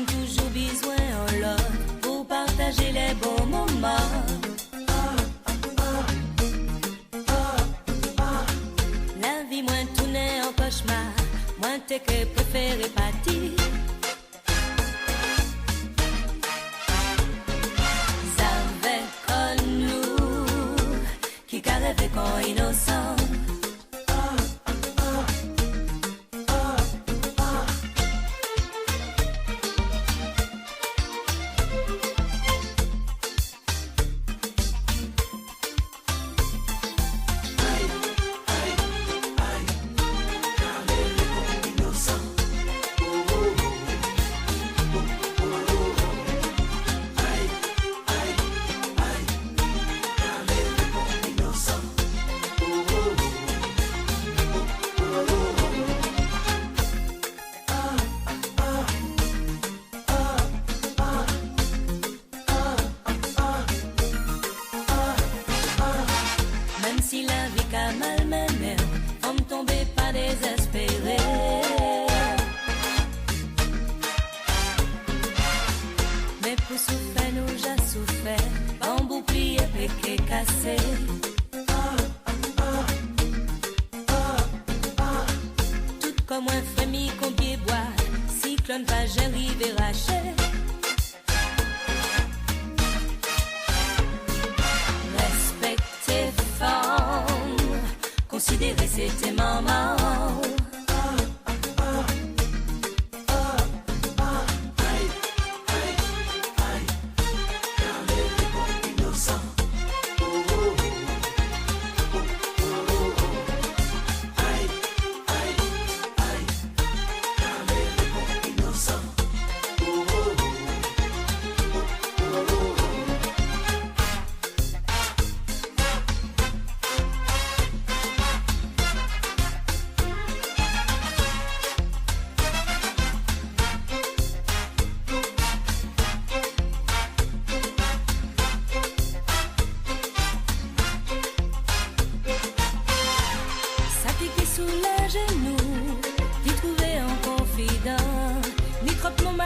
toujours besoin en l'autre pour partager les bons moments. La vie moins tournée en cauchemar, moins t'es que préféré partir. Ça fait comme nous qui rêvait qu'on innocent. Si la vie qu'a mal mené, on me tomber pas désespéré. Mais pour souffrir, nous j'ai souffert, en bouclier péqué cassé. Tout comme un frémi qu'on pied bois, cyclone pas j'arrive et raché. Considérer c'était maman.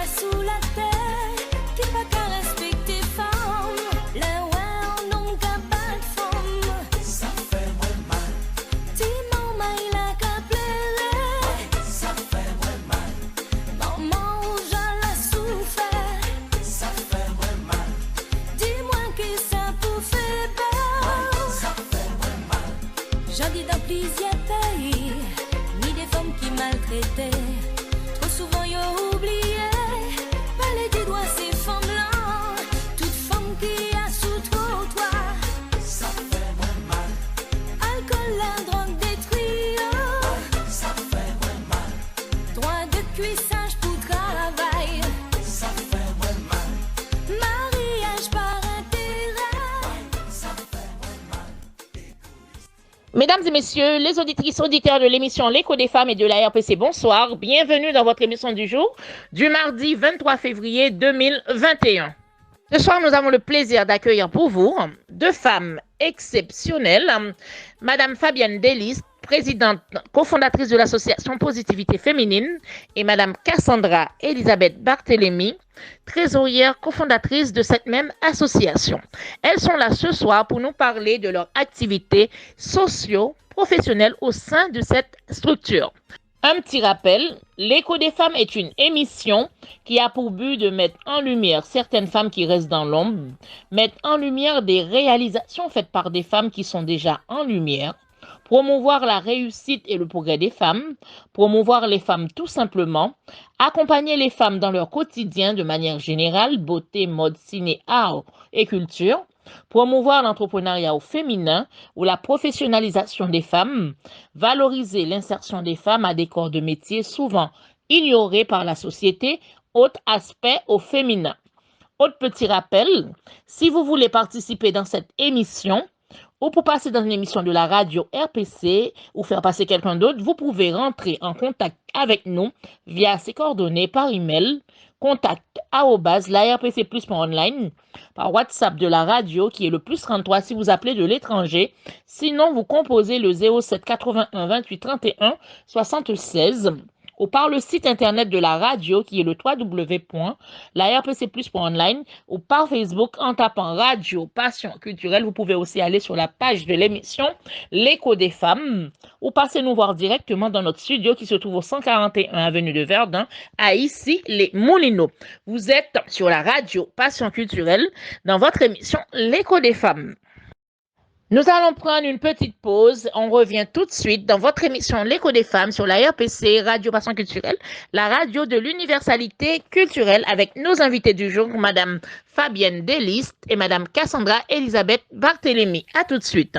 Sous la terre, qui pas qu'à respecter femme, là ouais on n'en qu'à pas de femme. Ça fait moins mal. Dis maman il a qu'à pleurer. Ça fait moins mal. Maman où j'en ai souffert. Ça fait moins mal. Dis-moi que ça pour faire peur. Ça fait moins mal. J'en dis dans plusieurs pays, ni des femmes qui maltraitaient. Trop souvent y'ont oublié. Ces femmes-là, toute femme qui a sous trottoir, ça fait moins mal. Alcool, la drogue détruit, ça fait moins mal. Droit de cuissage pour travail, ça fait moins mal. Mariage par intérêt, ça fait moins mal. Mesdames et messieurs, les auditrices auditeurs de l'émission L'écho des femmes et de la RPC, bonsoir. Bienvenue dans votre émission du jour du mardi 23 février 2021. Ce soir, nous avons le plaisir d'accueillir pour vous deux femmes exceptionnelles. Madame Fabienne Delis, présidente cofondatrice de l'association Positivité Féminine, et Madame Cassandra Elisabeth Barthélémy, trésorière cofondatrice de cette même association. Elles sont là ce soir pour nous parler de leur activité socio-professionnelle au sein de cette structure. Un petit rappel, L'écho des femmes est une émission qui a pour but de mettre en lumière certaines femmes qui restent dans l'ombre, mettre en lumière des réalisations faites par des femmes qui sont déjà en lumière, promouvoir la réussite et le progrès des femmes, promouvoir les femmes tout simplement, accompagner les femmes dans leur quotidien de manière générale, beauté, mode, ciné, art et culture, promouvoir l'entrepreneuriat au féminin ou la professionnalisation des femmes, valoriser l'insertion des femmes à des corps de métier souvent ignorés par la société, autre aspect au féminin. Autre petit rappel, si vous voulez participer dans cette émission, ou pour passer dans une émission de la radio RPC ou faire passer quelqu'un d'autre, vous pouvez rentrer en contact avec nous via ces coordonnées par email contact@larpcplus.online, par WhatsApp de la radio qui est le +33 si vous appelez de l'étranger. Sinon, vous composez le 07 81 28 31 76 ou par le site internet de la radio qui est le www.larpcplus.online ou par Facebook en tapant Radio Passion Culturelle. Vous pouvez aussi aller sur la page de l'émission L'écho des femmes ou passer nous voir directement dans notre studio qui se trouve au 141 avenue de Verdun à Issy-les-Moulineaux. Vous êtes sur la radio Passion Culturelle dans votre émission L'écho des femmes. Nous allons prendre une petite pause. On revient tout de suite dans votre émission L'écho des femmes sur la RPC, Radio Passion Culturelle, la radio de l'universalité culturelle avec nos invités du jour, Madame Fabienne Deliste et Madame Cassandra Elisabeth Barthélémy. À tout de suite.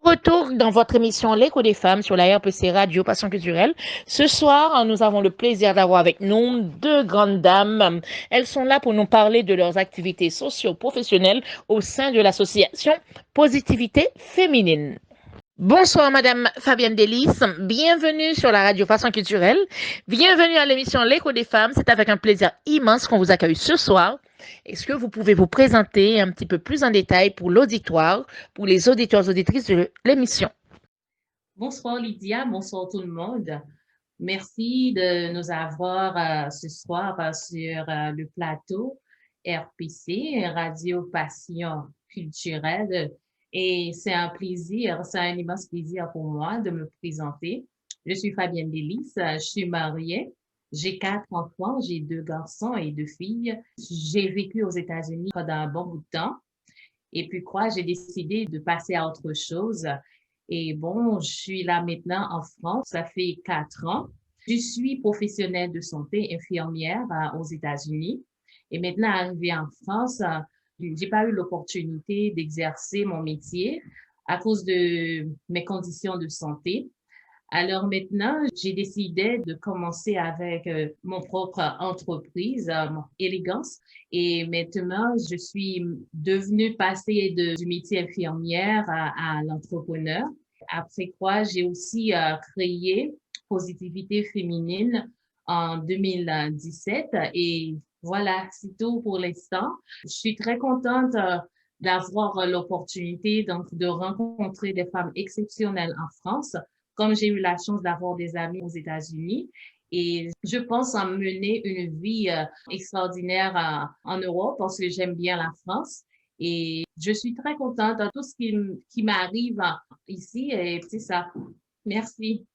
Retour dans votre émission L'écho des femmes sur la RPC Radio Passion Culturelle. Ce soir, nous avons le plaisir d'avoir avec nous deux grandes dames. Elles sont là pour nous parler de leurs activités socio-professionnelles au sein de l'association Positivité Féminine. Bonsoir Madame Fabienne Delisse, bienvenue sur la radio Passion Culturelle, bienvenue à l'émission L'écho des femmes. C'est avec un plaisir immense qu'on vous accueille ce soir. Est-ce que vous pouvez vous présenter un petit peu plus en détail pour l'auditoire, pour les auditeurs et auditrices de l'émission? Bonsoir Lydia, bonsoir tout le monde. Merci de nous avoir ce soir sur le plateau RPC, Radio Passion Culturelle. Et c'est un plaisir, c'est un immense plaisir pour moi de me présenter. Je suis Fabienne Delisse, je suis mariée, J'ai 4 enfants, j'ai 2 garçons et 2 filles. J'ai vécu aux États-Unis pendant un bon bout de temps. Et puis quoi, j'ai décidé de passer à autre chose. Et bon, je suis là maintenant en France, ça fait 4 ans. Je suis professionnelle de santé, infirmière aux États-Unis. Et maintenant, arrivée en France, j'ai pas eu l'opportunité d'exercer mon métier à cause de mes conditions de santé. Alors maintenant, j'ai décidé de commencer avec mon propre entreprise, Élégance. Et maintenant, je suis devenue passer du métier infirmière à l'entrepreneur. Après quoi, j'ai aussi créé Positivité féminine en 2017. Et voilà, c'est tout pour l'instant. Je suis très contente d'avoir l'opportunité donc de rencontrer des femmes exceptionnelles en France comme j'ai eu la chance d'avoir des amis aux États-Unis. Et je pense en mener une vie extraordinaire en Europe parce que j'aime bien la France. Et je suis très contente de tout ce qui m'arrive ici. Et c'est ça. Merci.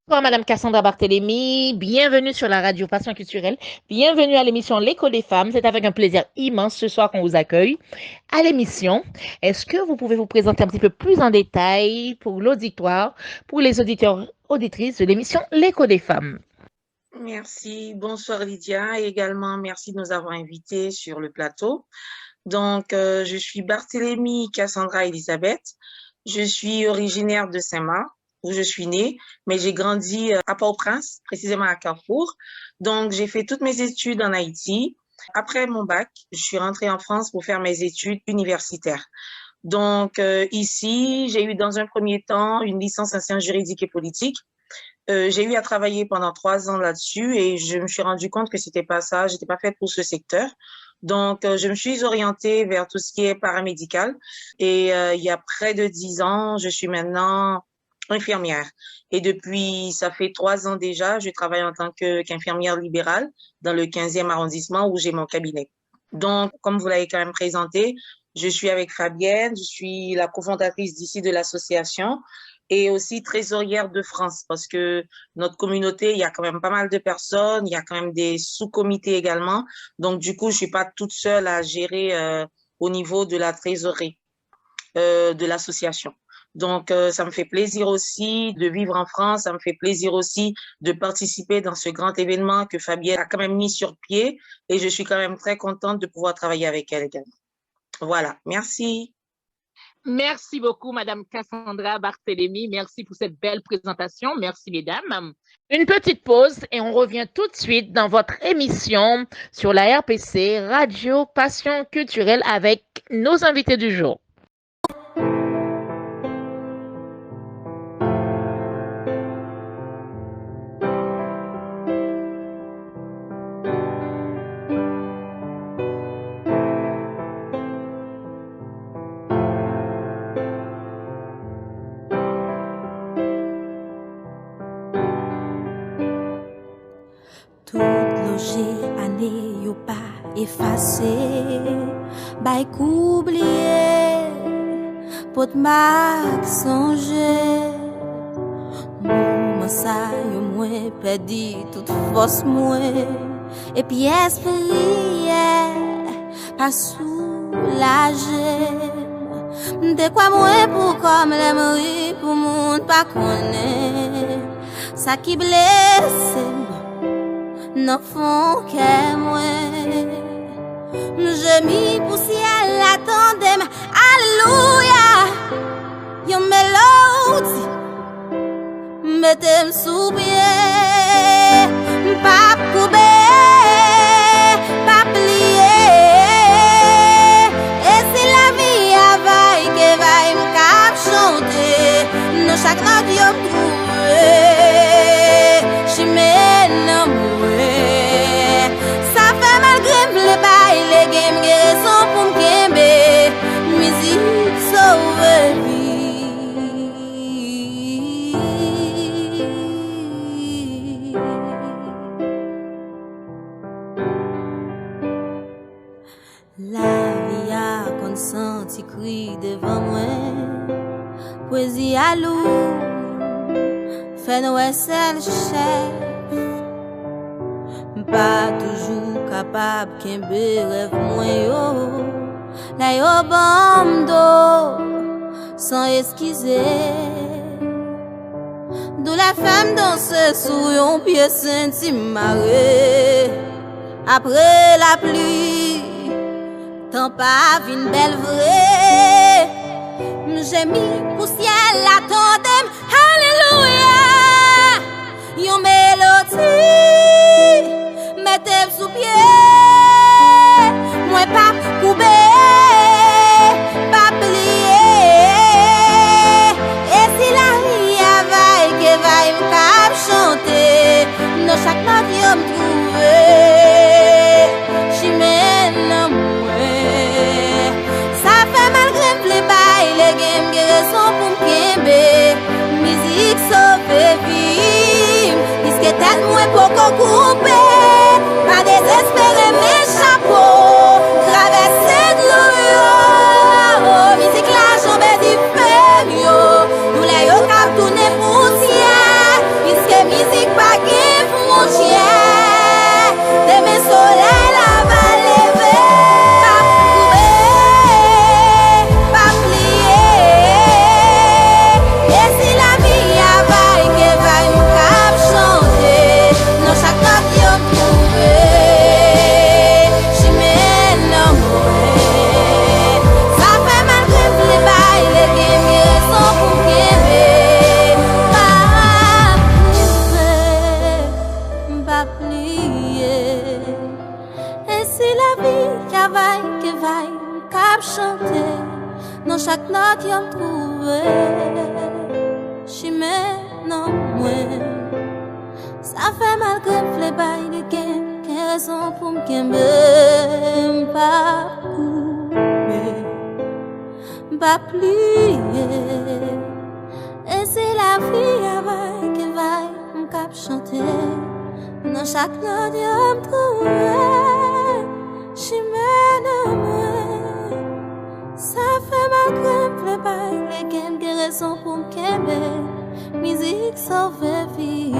Bonsoir, Madame Cassandra Barthélémy. Bienvenue sur la radio Passion culturelle. Bienvenue à l'émission L'écho des femmes. C'est avec un plaisir immense ce soir qu'on vous accueille à l'émission. Est-ce que vous pouvez vous présenter un petit peu plus en détail pour l'auditoire, pour les auditeurs, auditrices de l'émission L'écho des femmes? Merci. Bonsoir Lydia et également merci de nous avoir invités sur le plateau. Donc, je suis Barthélémy Cassandra Elisabeth. Je suis originaire de Saint-Marc, où je suis née, mais j'ai grandi à Port-au-Prince, précisément à Carrefour. Donc, j'ai fait toutes mes études en Haïti. Après mon bac, je suis rentrée en France pour faire mes études universitaires. Donc, ici, j'ai eu dans un premier temps une licence en sciences juridiques et politiques. J'ai eu à travailler pendant 3 ans là-dessus et je me suis rendu compte que c'était pas ça, j'étais pas faite pour ce secteur. Donc, je me suis orientée vers tout ce qui est paramédical et il y a près de 10 ans, je suis maintenant infirmière. Et depuis, ça fait 3 ans déjà, je travaille en tant qu'infirmière libérale dans le 15e arrondissement où j'ai mon cabinet. Donc, comme vous l'avez quand même présenté, je suis avec Fabienne, je suis la cofondatrice d'ici de l'association et aussi trésorière de France parce que notre communauté, il y a quand même pas mal de personnes, il y a quand même des sous-comités également. Donc, du coup, je suis pas toute seule à gérer au niveau de la trésorerie de l'association. Donc, ça me fait plaisir aussi de vivre en France, ça me fait plaisir aussi de participer dans ce grand événement que Fabienne a quand même mis sur pied et je suis quand même très contente de pouvoir travailler avec elle également. Voilà, merci. Merci beaucoup, Madame Cassandra Barthélémy. Merci pour cette belle présentation. Merci, mesdames. Une petite pause et on revient tout de suite dans votre émission sur la RPC, Radio Passion culturelle, avec nos invités du jour. Année yo pas effacé, bay oublié, pot mak songe. Moment ça yo moins perdu toute force moins, et puis esprit pas soulagé. De quoi moins pour comme l'aimerie pour monde pas connaît, ça qui blesse. Non font que moi je mis pour ciel attendem alléluia yon mélodie mettez-moi sous pied pas couper pas plier et si la vie a vaille que vaille m'cap chanter nos chagrin yo trouver j'mène devant moi, poésie à loup, fait nous seul chef. pas toujours capable kembe rêve moins yo. La yo bando sans esquiser. D'où la femme danse sous yon pied senti marée. Après la pluie, tant pas vin belle vraie. J'ai mis pour ciel la tandem, alléluia. Yon mélodie, mettez sous pied. Moi pas coupé, pas plié. Et si la vie availle, que vaille m'cap chanter, dans chaque note yon m'trouver. Chimène moi, ça fait malgré les bails, les games qui sont pour m'kembe. Musique sauve vie, puisque tête moi pour qu'on coupe. Pas désespérer mes chapeaux, traverser de l'eau. Musique la jambe du feu, nous les yo cap tourner poussière, puisque musique pas gain frontière. Demain soleil la va lever, pas couper, pas plier. Et si la vie a vaille, que vaille nous cap chanter, dans chaque note yon trouver. Chimène moi, ça fait malgré les bails, les games sont pour qu'aimer. Pas couper, pas plier. Et si la vie que vaille, cap chanter, dans chaque note yon trouver. Chimène moi, ça fait malgré les bails de gain, quelle raison pour m'aimer, pas couper, pas plier. Et c'est la vie qui vaille, m'cap chanter, dans chaque note y'a m'trouver. Chimène moi, ça fait malgré les bails, les gains, quelle raison pour m'aimer, musique sauve vie.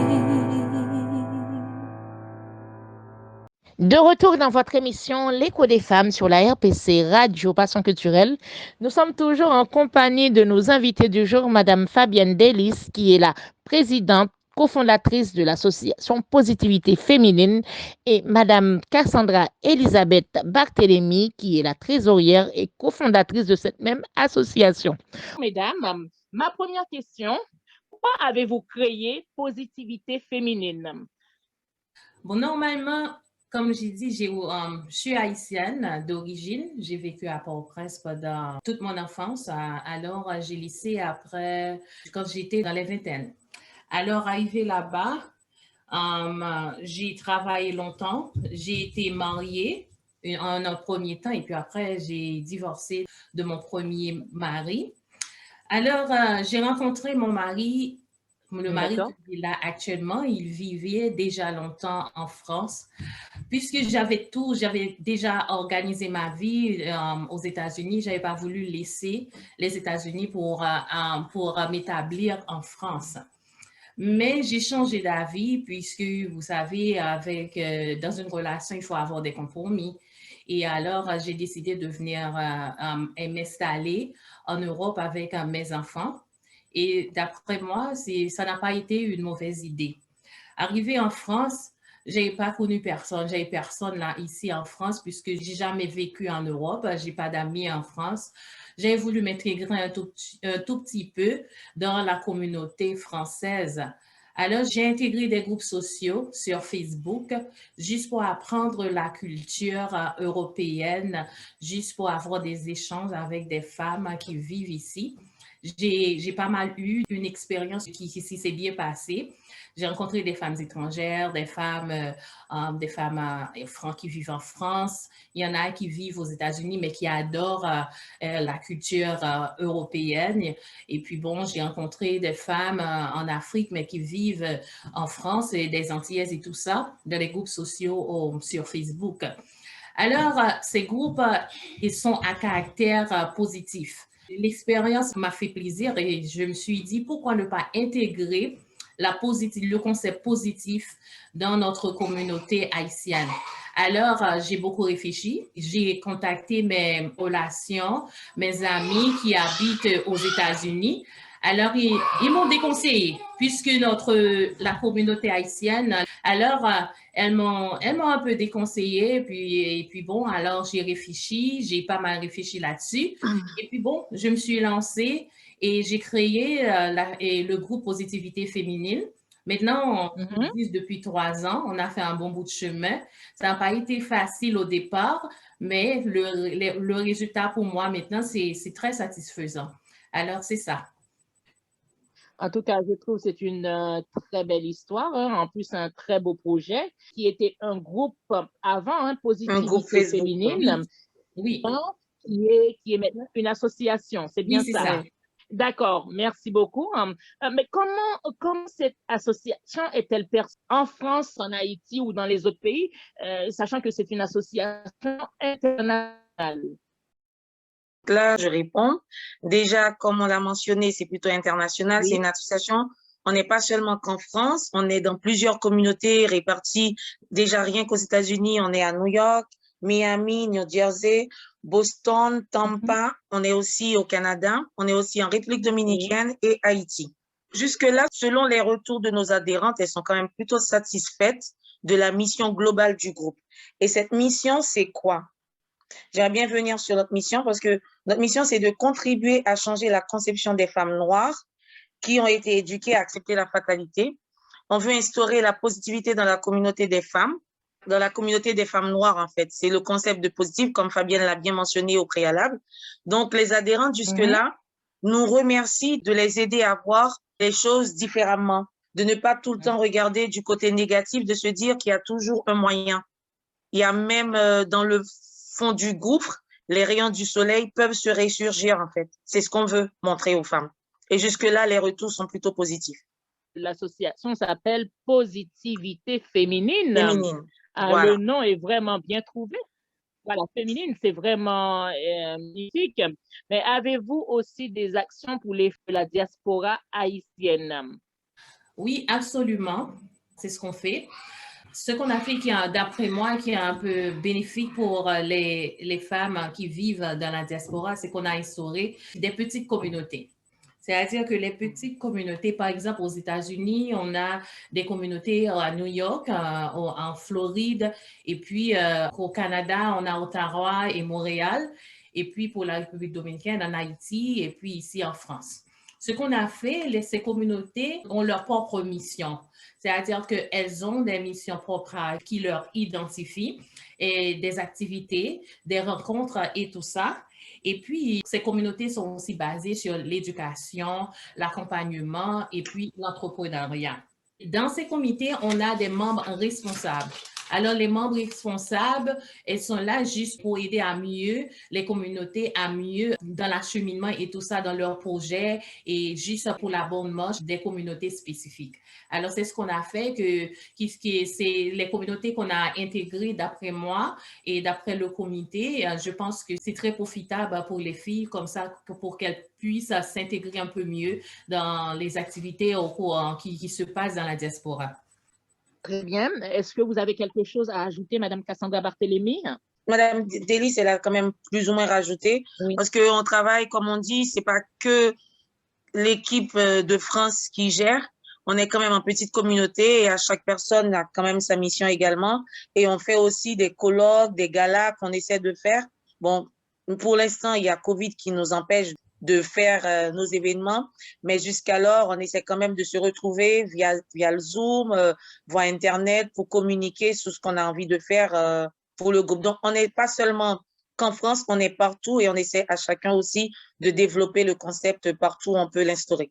De retour dans votre émission L'écho des femmes sur la RPC Radio Passion Culturelle, nous sommes toujours en compagnie de nos invités du jour, Madame Fabienne Delis, qui est la présidente cofondatrice de l'association Positivité Féminine, et Madame Cassandra Elisabeth Barthélémy, qui est la trésorière et cofondatrice de cette même association. Mesdames, ma première question, pourquoi avez-vous créé Positivité Féminine? Bon, normalement, comme j'ai dit, je suis haïtienne d'origine. J'ai vécu à Port-au-Prince pendant toute mon enfance. Alors, j'ai lycée après, quand j'étais dans les vingtaines. Alors, arrivé là-bas, j'ai travaillé longtemps. J'ai été mariée en un premier temps et puis après, j'ai divorcé de mon premier mari. Alors, j'ai rencontré mon mari. Le mari qui est là actuellement, il vivait déjà longtemps en France. Puisque j'avais déjà organisé ma vie aux États-Unis, je n'avais pas voulu laisser les États-Unis pour m'établir en France. Mais j'ai changé d'avis puisque, vous savez, dans une relation, il faut avoir des compromis. Et alors, j'ai décidé de venir m'installer en Europe avec mes enfants. Et d'après moi, ça n'a pas été une mauvaise idée. Arrivée en France, je n'ai pas connu personne. J'avais personne là, ici en France, puisque j'ai jamais vécu en Europe. J'ai pas d'amis en France. J'ai voulu m'intégrer un tout petit peu dans la communauté française. Alors, j'ai intégré des groupes sociaux sur Facebook juste pour apprendre la culture européenne, juste pour avoir des échanges avec des femmes qui vivent ici. J'ai pas mal eu une expérience qui s'est bien passée. J'ai rencontré des femmes étrangères, des femmes qui vivent en France. Il y en a qui vivent aux États-Unis, mais qui adorent la culture européenne. Et puis bon, j'ai rencontré des femmes en Afrique, mais qui vivent en France, et des Antillaises et tout ça, dans les groupes sociaux sur Facebook. Alors, ces groupes, ils sont à caractère positif. L'expérience m'a fait plaisir et je me suis dit, pourquoi ne pas intégrer le concept positif dans notre communauté haïtienne. Alors, j'ai beaucoup réfléchi. J'ai contacté mes relations, mes amis qui habitent aux États-Unis. Alors, ils m'ont déconseillé, puisque la communauté haïtienne, alors, elles m'ont un peu déconseillé. Et puis bon, alors j'ai réfléchi, j'ai pas mal réfléchi là-dessus. Et puis bon, je me suis lancée et j'ai créé le groupe Positivité Féminine. Maintenant, on existe depuis 3 ans. On a fait un bon bout de chemin. Ça n'a pas été facile au départ, mais le résultat pour moi maintenant, c'est très satisfaisant. Alors, c'est ça. En tout cas, je trouve que c'est une très belle histoire. En plus, un très beau projet qui était un groupe avant, Un groupe Positivité Facebook. Féminine, Oui, qui est maintenant une association. C'est bien oui, c'est ça. ça. D'accord, merci beaucoup. Mais comment cette association est-elle perçue en France, en Haïti ou dans les autres pays, sachant que c'est une association internationale? Là, je réponds. Déjà, comme on l'a mentionné, c'est plutôt international. Oui. C'est une association. On n'est pas seulement qu'en France, on est dans plusieurs communautés réparties. Déjà, rien qu'aux États-Unis, on est à New York, Miami, New Jersey, Boston, Tampa. On est aussi au Canada. On est aussi en République dominicaine et Haïti. Jusque-là, selon les retours de nos adhérentes, elles sont quand même plutôt satisfaites de la mission globale du groupe. Et cette mission, c'est quoi? J'aimerais bien venir sur notre mission parce que notre mission, c'est de contribuer à changer la conception des femmes noires qui ont été éduquées à accepter la fatalité. On veut instaurer la positivité dans la communauté des femmes, dans la communauté des femmes noires, en fait. C'est le concept de positif, comme Fabienne l'a bien mentionné au préalable. Donc, les adhérentes jusque-là nous remercient de les aider à voir les choses différemment, de ne pas tout le temps regarder du côté négatif, de se dire qu'il y a toujours un moyen. Il y a même dans le fond du gouffre, les rayons du soleil peuvent se ressurgir, en fait. C'est ce qu'on veut montrer aux femmes. Et jusque-là, les retours sont plutôt positifs. L'association s'appelle Positivité Féminine. Féminine. Voilà. Le nom est vraiment bien trouvé. Voilà, féminine, c'est vraiment magnifique. Mais avez-vous aussi des actions pour la diaspora haïtienne? Oui, absolument. C'est ce qu'on fait. Ce qu'on a fait, d'après moi, qui est un peu bénéfique pour les femmes qui vivent dans la diaspora, c'est qu'on a instauré des petites communautés. C'est-à-dire que les petites communautés, par exemple, aux États-Unis, on a des communautés à New York, en Floride, et puis au Canada, on a Ottawa et Montréal, et puis pour la République dominicaine, en Haïti, et puis ici en France. Ce qu'on a fait, ces communautés ont leur propre mission. C'est-à-dire qu'elles ont des missions propres qui leur identifient et des activités, des rencontres et tout ça. Et puis, ces communautés sont aussi basées sur l'éducation, l'accompagnement et puis l'entrepreneuriat. Dans ces comités, on a des membres responsables. Alors, les membres responsables, elles sont là juste pour aider les communautés à mieux dans l'acheminement et tout ça dans leurs projets et juste pour la bonne marche des communautés spécifiques. Alors, c'est ce qu'on a fait, c'est les communautés qu'on a intégrées d'après moi et d'après le comité. Je pense que c'est très profitable pour les filles comme ça, pour qu'elles puissent s'intégrer un peu mieux dans les activités qui se passent dans la diaspora. Très bien. Est-ce que vous avez quelque chose à ajouter, Madame Cassandra Barthélémy? Madame Delis, elle a quand même plus ou moins rajouté, parce qu'on travaille, comme on dit, c'est pas que l'équipe de France qui gère, on est quand même en petite communauté et à chaque personne a quand même sa mission également. Et on fait aussi des colloques, des galas qu'on essaie de faire. Bon, pour l'instant, il y a COVID qui nous empêche de faire nos événements, mais jusqu'alors, on essaie quand même de se retrouver via le Zoom, via Internet pour communiquer sur ce qu'on a envie de faire pour le groupe. Donc, on n'est pas seulement qu'en France, on est partout et on essaie à chacun aussi de développer le concept partout où on peut l'instaurer.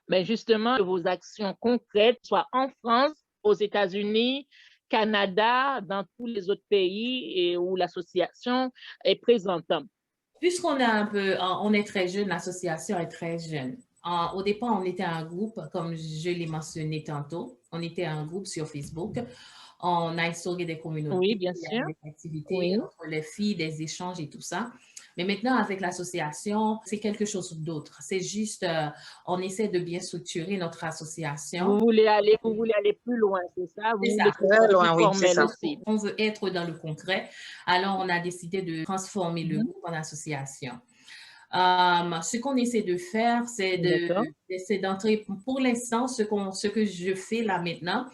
Mais justement, vos actions concrètes, soit en France, aux États-Unis, Canada, dans tous les autres pays où l'association est présente. Puisqu'on on est très jeune, l'association est très jeune. Au départ, on était un groupe, comme je l'ai mentionné tantôt, on était un groupe sur Facebook. On a instauré des communautés, oui, bien sûr. des activités entre les filles, des échanges et tout ça. Mais maintenant, avec l'association, c'est quelque chose d'autre. C'est juste, on essaie de bien structurer notre association. Vous voulez aller plus loin, c'est ça? Vous C'est voulez ça. que ce soit Très plus loin, oui, c'est formel ça. aussi. On veut être dans le concret. Alors, on a décidé de transformer le Mhm. groupe en association. Ce qu'on essaie de faire, D'accord. c'est d'entrer, pour l'instant, ce que je fais là maintenant,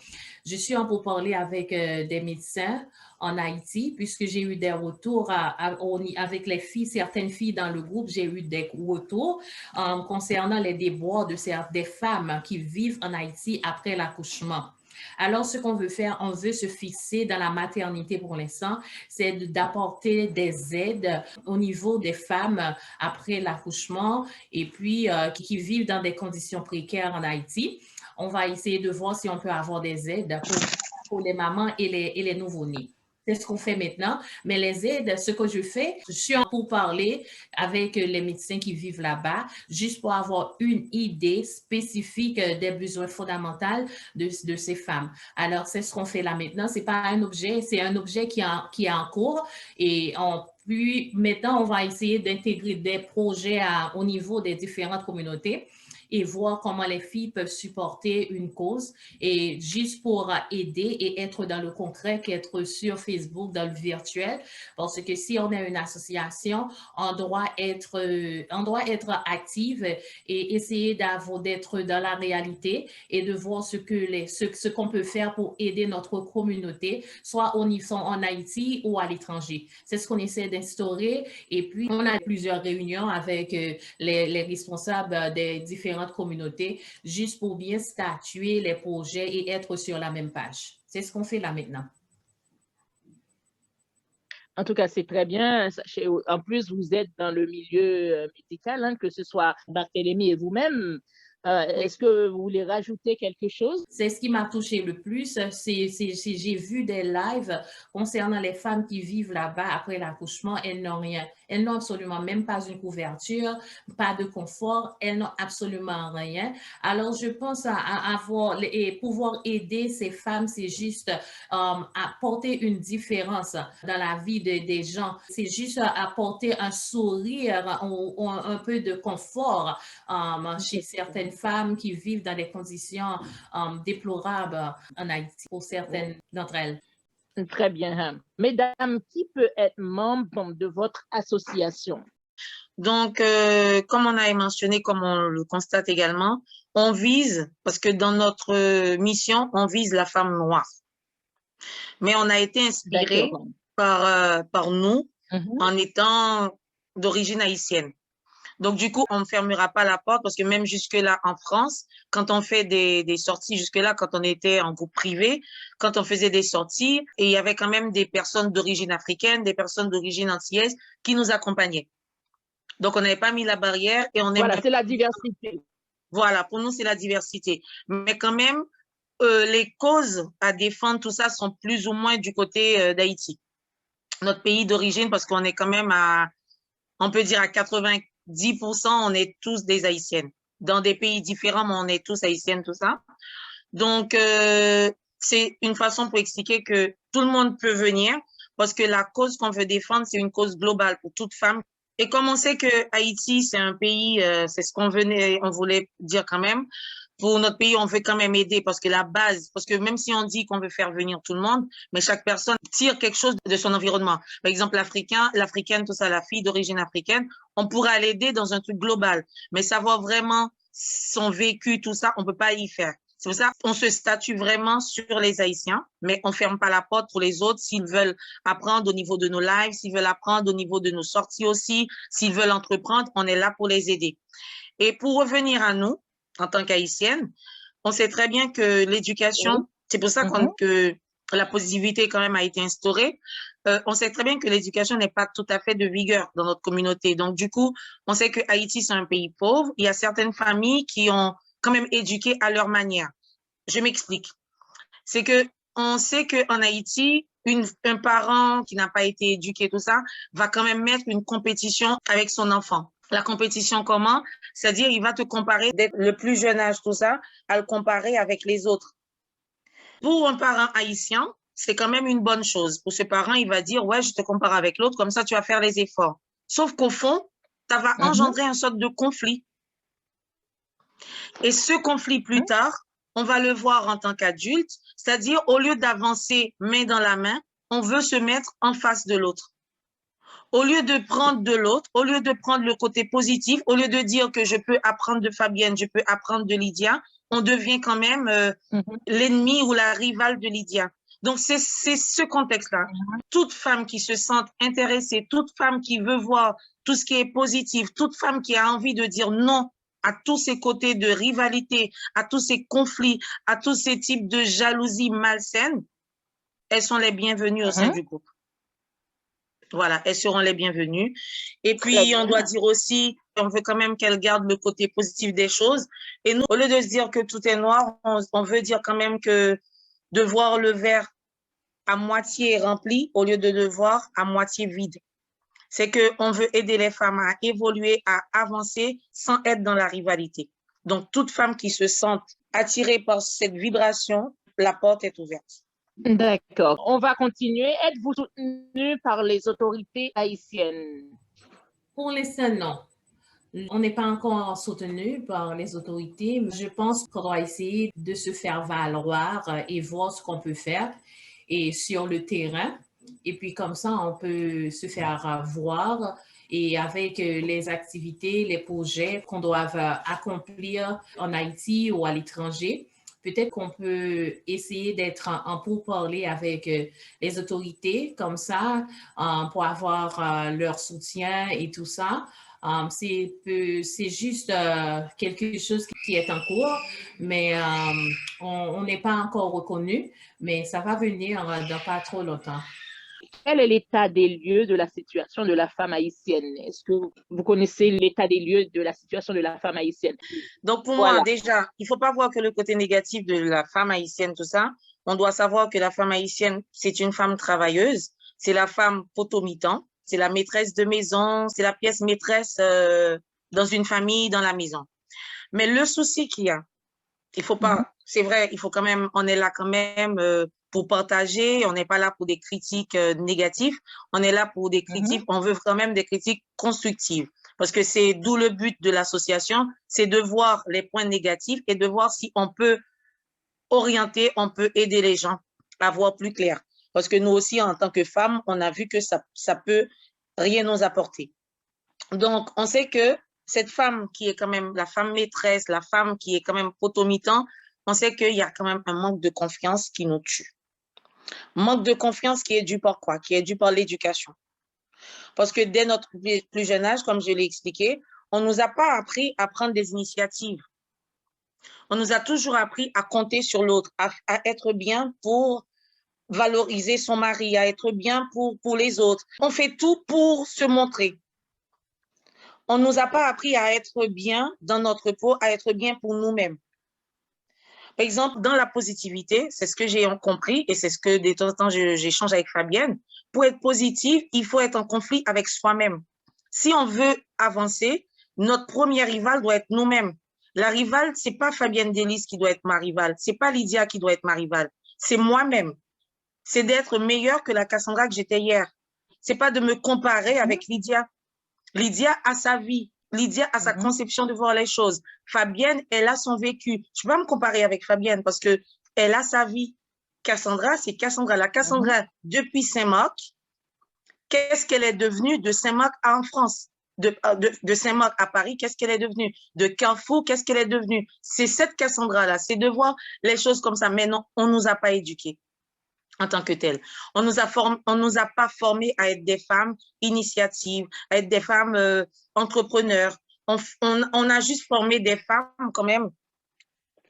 je suis en pourparlers avec des médecins en Haïti, puisque j'ai eu des retours avec les filles, certaines filles dans le groupe, j'ai eu des retours concernant les déboires des femmes qui vivent en Haïti après l'accouchement. Alors, ce qu'on veut faire, on veut se fixer dans la maternité pour l'instant, c'est d'apporter des aides au niveau des femmes après l'accouchement et puis qui vivent dans des conditions précaires en Haïti. On va essayer de voir si on peut avoir des aides pour les mamans et les nouveau-nés. C'est ce qu'on fait maintenant. Mais les aides, ce que je fais, je suis en pourparlers avec les médecins qui vivent là-bas, juste pour avoir une idée spécifique des besoins fondamentaux de ces femmes. Alors, c'est ce qu'on fait là maintenant. C'est pas un objet, c'est un objet qui est en cours et puis maintenant, on va essayer d'intégrer des projets au niveau des différentes communautés et voir comment les filles peuvent supporter une cause et juste pour aider et être dans le concret qu'être sur Facebook, dans le virtuel. Parce que si on est une association, on doit être active et essayer d'être dans la réalité et de voir ce qu'on peut faire pour aider notre communauté, soit au niveau en Haïti ou à l'étranger. C'est ce qu'on essaie d'instaurer. Et puis, on a plusieurs réunions avec les responsables des différentes communautés, juste pour bien statuer les projets et être sur la même page. C'est ce qu'on fait là maintenant. En tout cas, c'est très bien. En plus, vous êtes dans le milieu médical, hein, que ce soit Barthélémy et vous-même. Est-ce que vous voulez rajouter quelque chose? C'est ce qui m'a touché le plus. J'ai vu des lives concernant les femmes qui vivent là-bas après l'accouchement. Elles n'ont rien. Elles n'ont absolument même pas une couverture, pas de confort. Elles n'ont absolument rien. Alors, je pense à avoir et pouvoir aider ces femmes, c'est juste apporter une différence dans la vie des gens. C'est juste apporter un sourire ou un peu de confort chez certaines femmes qui vivent dans des conditions déplorables en Haïti pour certaines d'entre elles. Très bien. Mesdames, qui peut être membre de votre association? Donc, comme on a mentionné, comme on le constate également, on vise, parce que dans notre mission, on vise la femme noire. Mais on a été inspiré par nous en étant d'origine haïtienne. Donc, du coup, on ne fermera pas la porte parce que même jusque-là en France, quand on fait des sorties, jusque-là, quand on était en groupe privé, quand on faisait des sorties, et il y avait quand même des personnes d'origine africaine, des personnes d'origine antillaise qui nous accompagnaient. Donc, on n'avait pas mis la barrière et on aime. Voilà, c'est la diversité. Voilà, pour nous, c'est la diversité. Mais quand même, les causes à défendre, tout ça, sont plus ou moins du côté d'Haïti. Notre pays d'origine, parce qu'on est quand même on peut dire à 90%, on est tous des Haïtiennes. Dans des pays différents, mais on est tous Haïtiennes, tout ça. Donc, c'est une façon pour expliquer que tout le monde peut venir parce que la cause qu'on veut défendre, c'est une cause globale pour toute femme. Et comme on sait que Haïti, c'est un pays, c'est ce qu'on voulait dire quand même. Pour notre pays, on veut quand même aider parce que la base, parce que même si on dit qu'on veut faire venir tout le monde, mais chaque personne tire quelque chose de son environnement. Par exemple, l'Africaine, tout ça, la fille d'origine africaine, on pourra l'aider dans un truc global. Mais savoir vraiment son vécu, tout ça, on peut pas y faire. C'est pour ça qu'on se statue vraiment sur les Haïtiens, mais on ferme pas la porte pour les autres s'ils veulent apprendre au niveau de nos lives, s'ils veulent apprendre au niveau de nos sorties aussi, s'ils veulent entreprendre, on est là pour les aider. Et pour revenir à nous, en tant qu'Haïtienne, on sait très bien que l'éducation, c'est pour ça que la positivité quand même a été instaurée. On sait très bien que l'éducation n'est pas tout à fait de vigueur dans notre communauté. Donc, du coup, on sait que Haïti, c'est un pays pauvre. Il y a certaines familles qui ont quand même éduqué à leur manière. Je m'explique. C'est que on sait qu'en Haïti, un parent qui n'a pas été éduqué, tout ça, va quand même mettre une compétition avec son enfant. La compétition comment? C'est-à-dire, il va te comparer dès le plus jeune âge, tout ça, à le comparer avec les autres. Pour un parent haïtien, c'est quand même une bonne chose. Pour ce parent, il va dire, ouais, je te compare avec l'autre, comme ça, tu vas faire les efforts. Sauf qu'au fond, ça va engendrer une sorte de conflit. Et ce conflit, plus tard, on va le voir en tant qu'adulte, c'est-à-dire au lieu d'avancer main dans la main, on veut se mettre en face de l'autre. Au lieu de prendre de l'autre, au lieu de prendre le côté positif, au lieu de dire que je peux apprendre de Fabienne, je peux apprendre de Lydia, on devient quand même l'ennemi ou la rivale de Lydia. Donc, c'est ce contexte-là. Toute femme qui se sent intéressée, toute femme qui veut voir tout ce qui est positif, toute femme qui a envie de dire non à tous ces côtés de rivalité, à tous ces conflits, à tous ces types de jalousie malsaine, elles sont les bienvenues au sein du groupe. Voilà, elles seront les bienvenues. Et puis, on doit dire aussi, on veut quand même qu'elles gardent le côté positif des choses. Et nous, au lieu de se dire que tout est noir, on veut dire quand même que de voir le verre à moitié rempli au lieu de le voir à moitié vide. C'est qu'on veut aider les femmes à évoluer, à avancer sans être dans la rivalité. Donc, toute femme qui se sente attirée par cette vibration, la porte est ouverte. D'accord. On va continuer. Êtes-vous soutenu par les autorités haïtiennes? Pour l'instant, non. On n'est pas encore soutenu par les autorités. Je pense qu'on doit essayer de se faire valoir et voir ce qu'on peut faire et sur le terrain. Et puis comme ça, on peut se faire voir et avec les activités, les projets qu'on doit accomplir en Haïti ou à l'étranger, peut-être qu'on peut essayer d'être en pourparlers avec les autorités comme ça pour avoir leur soutien et tout ça. C'est juste quelque chose qui est en cours, mais on n'est pas encore reconnu, mais ça va venir dans pas trop longtemps. Quel est l'état des lieux de la situation de la femme haïtienne? Est-ce que vous connaissez l'état des lieux de la situation de la femme haïtienne? Donc, pour moi, déjà, il ne faut pas voir que le côté négatif de la femme haïtienne, tout ça. On doit savoir que la femme haïtienne, c'est une femme travailleuse, c'est la femme potomitan, c'est la maîtresse de maison, c'est la pièce maîtresse dans une famille, dans la maison. Mais le souci qu'il y a, il faut pas, c'est vrai, il faut quand même, on est là quand même pour partager, on n'est pas là pour des critiques négatives, on est là pour des critiques, on veut quand même des critiques constructives. Parce que c'est d'où le but de l'association, c'est de voir les points négatifs et de voir si on peut orienter, on peut aider les gens à voir plus clair. Parce que nous aussi, en tant que femmes, on a vu que ça peut rien nous apporter. Donc, on sait que cette femme qui est quand même la femme maîtresse, la femme qui est quand même potomitan, on sait qu'il y a quand même un manque de confiance qui nous tue. Manque de confiance qui est dû par quoi? Qui est dû par l'éducation. Parce que dès notre plus jeune âge, comme je l'ai expliqué, on ne nous a pas appris à prendre des initiatives. On nous a toujours appris à compter sur l'autre, à être bien pour valoriser son mari, à être bien pour les autres. On fait tout pour se montrer. On ne nous a pas appris à être bien dans notre peau, à être bien pour nous-mêmes. Par exemple, dans la positivité, c'est ce que j'ai compris et c'est ce que de temps en temps j'échange avec Fabienne. Pour être positif, il faut être en conflit avec soi-même. Si on veut avancer, notre premier rival doit être nous-mêmes. La rivale, c'est pas Fabienne Delis qui doit être ma rivale, c'est pas Lydia qui doit être ma rivale, c'est moi-même. C'est d'être meilleure que la Cassandra que j'étais hier. C'est pas de me comparer avec Lydia. Lydia a sa vie. Lydia a sa conception de voir les choses. Fabienne, elle a son vécu. Je ne peux pas me comparer avec Fabienne parce qu'elle a sa vie. Cassandra, c'est Cassandra. La Cassandra, depuis Saint-Marc, qu'est-ce qu'elle est devenue de Saint-Marc en France? De Saint-Marc à Paris, qu'est-ce qu'elle est devenue? De Carrefour, qu'est-ce qu'elle est devenue? C'est cette Cassandra-là. C'est de voir les choses comme ça. Mais non, on ne nous a pas éduqués en tant que telles. On nous a pas formés à être des femmes initiatives, à être des femmes entrepreneurs. On a juste formé des femmes quand même,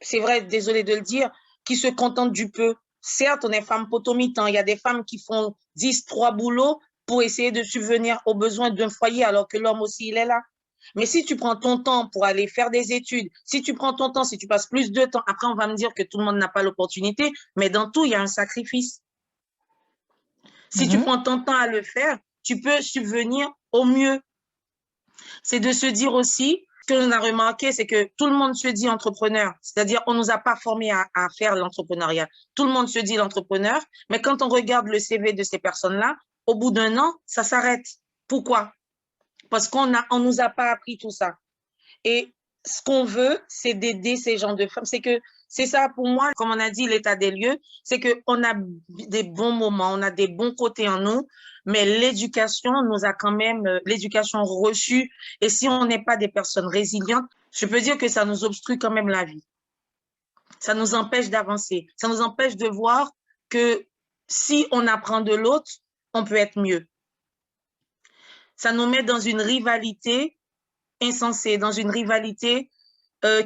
c'est vrai, désolée de le dire, qui se contentent du peu. Certes, on est femmes potomitan, il y a des femmes qui font 10, 3 boulots pour essayer de subvenir aux besoins d'un foyer alors que l'homme aussi, il est là. Mais si tu prends ton temps pour aller faire des études, si tu prends ton temps, si tu passes plus de temps, après on va me dire que tout le monde n'a pas l'opportunité, mais dans tout, il y a un sacrifice. Si tu prends ton temps à le faire, tu peux subvenir au mieux. C'est de se dire aussi, ce que l'on a remarqué, c'est que tout le monde se dit entrepreneur, c'est-à-dire on ne nous a pas formés à faire l'entrepreneuriat. Tout le monde se dit l'entrepreneur, mais quand on regarde le CV de ces personnes-là, au bout d'un an, ça s'arrête. Pourquoi? parce on nous a pas appris tout ça. Et ce qu'on veut, c'est d'aider ces gens de femmes. C'est ça pour moi, comme on a dit, l'état des lieux, c'est qu'on a des bons moments, on a des bons côtés en nous, mais l'éducation nous a quand même, l'éducation reçue. Et si on n'est pas des personnes résilientes, je peux dire que ça nous obstrue quand même la vie. Ça nous empêche d'avancer. Ça nous empêche de voir que si on apprend de l'autre, on peut être mieux. Ça nous met dans une rivalité insensée, dans une rivalité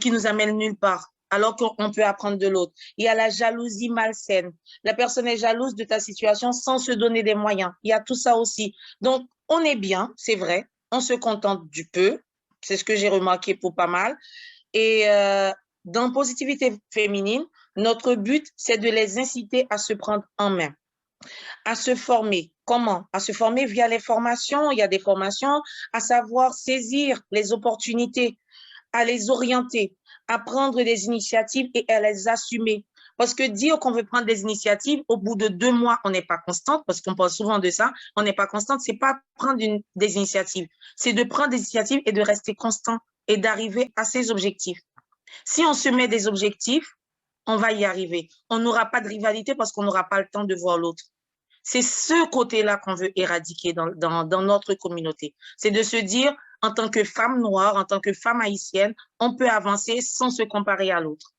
qui nous amène nulle part, alors qu'on peut apprendre de l'autre. Il y a la jalousie malsaine. La personne est jalouse de ta situation sans se donner des moyens. Il y a tout ça aussi. Donc, on est bien, c'est vrai. On se contente du peu. C'est ce que j'ai remarqué pour pas mal. Et dans Positivité féminine, notre but, c'est de les inciter à se prendre en main, à se former. Comment? À se former via les formations. Il y a des formations, à savoir saisir les opportunités, à les orienter, à prendre des initiatives et à les assumer. Parce que dire qu'on veut prendre des initiatives, au bout de 2 mois, on n'est pas constante, parce qu'on parle souvent de ça, on n'est pas constante, c'est pas prendre des initiatives, c'est de prendre des initiatives et de rester constant et d'arriver à ses objectifs. Si on se met des objectifs, on va y arriver. On n'aura pas de rivalité parce qu'on n'aura pas le temps de voir l'autre. C'est ce côté-là qu'on veut éradiquer dans notre communauté. C'est de se dire, en tant que femme noire, en tant que femme haïtienne, on peut avancer sans se comparer à l'autre.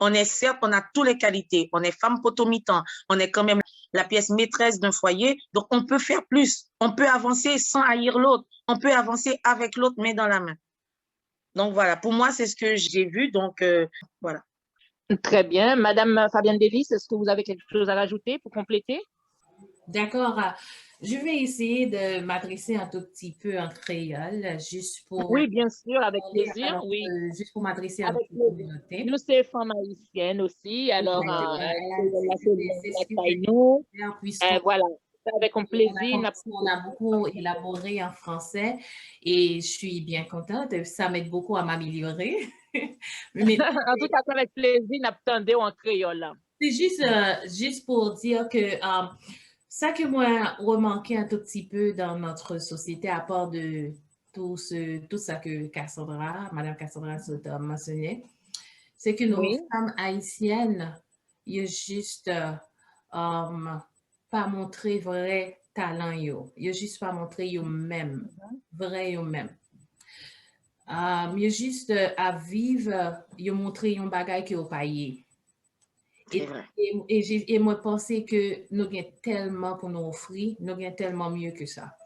On est certes, on a toutes les qualités. On est femme potomitan. On est quand même la pièce maîtresse d'un foyer. Donc, on peut faire plus. On peut avancer sans haïr l'autre. On peut avancer avec l'autre, main dans la main. Donc, voilà. Pour moi, c'est ce que j'ai vu. Donc, voilà. Très bien. Madame Fabienne Davis, est-ce que vous avez quelque chose à rajouter pour compléter? D'accord. Je vais essayer de m'adresser un tout petit peu en créole, juste pour... Oui, bien sûr, avec plaisir. Alors, oui. Juste pour m'adresser à Avec notre communauté. nous, c'est femmes haïtiennes aussi. Alors, nous, voilà. Avec un plaisir. On a beaucoup élaboré en français et je suis bien contente. Ça m'aide beaucoup à m'améliorer. Mais... en tout cas, avec plaisir, n'attendez en créole. C'est juste pour dire que ça que moi remarqué un tout petit peu dans notre société, à part de tout ça que Madame Cassandra mentionnait, c'est que nos femmes haïtiennes, il y a juste pas montré vrai talent yo. Il y a juste pas montré yo même, vrai yo même. Il y a juste à vivre, il montré un bagage qui est au paillé. Et moi, pensais que nous avons tellement pour nous offrir, nous avons tellement mieux que ça.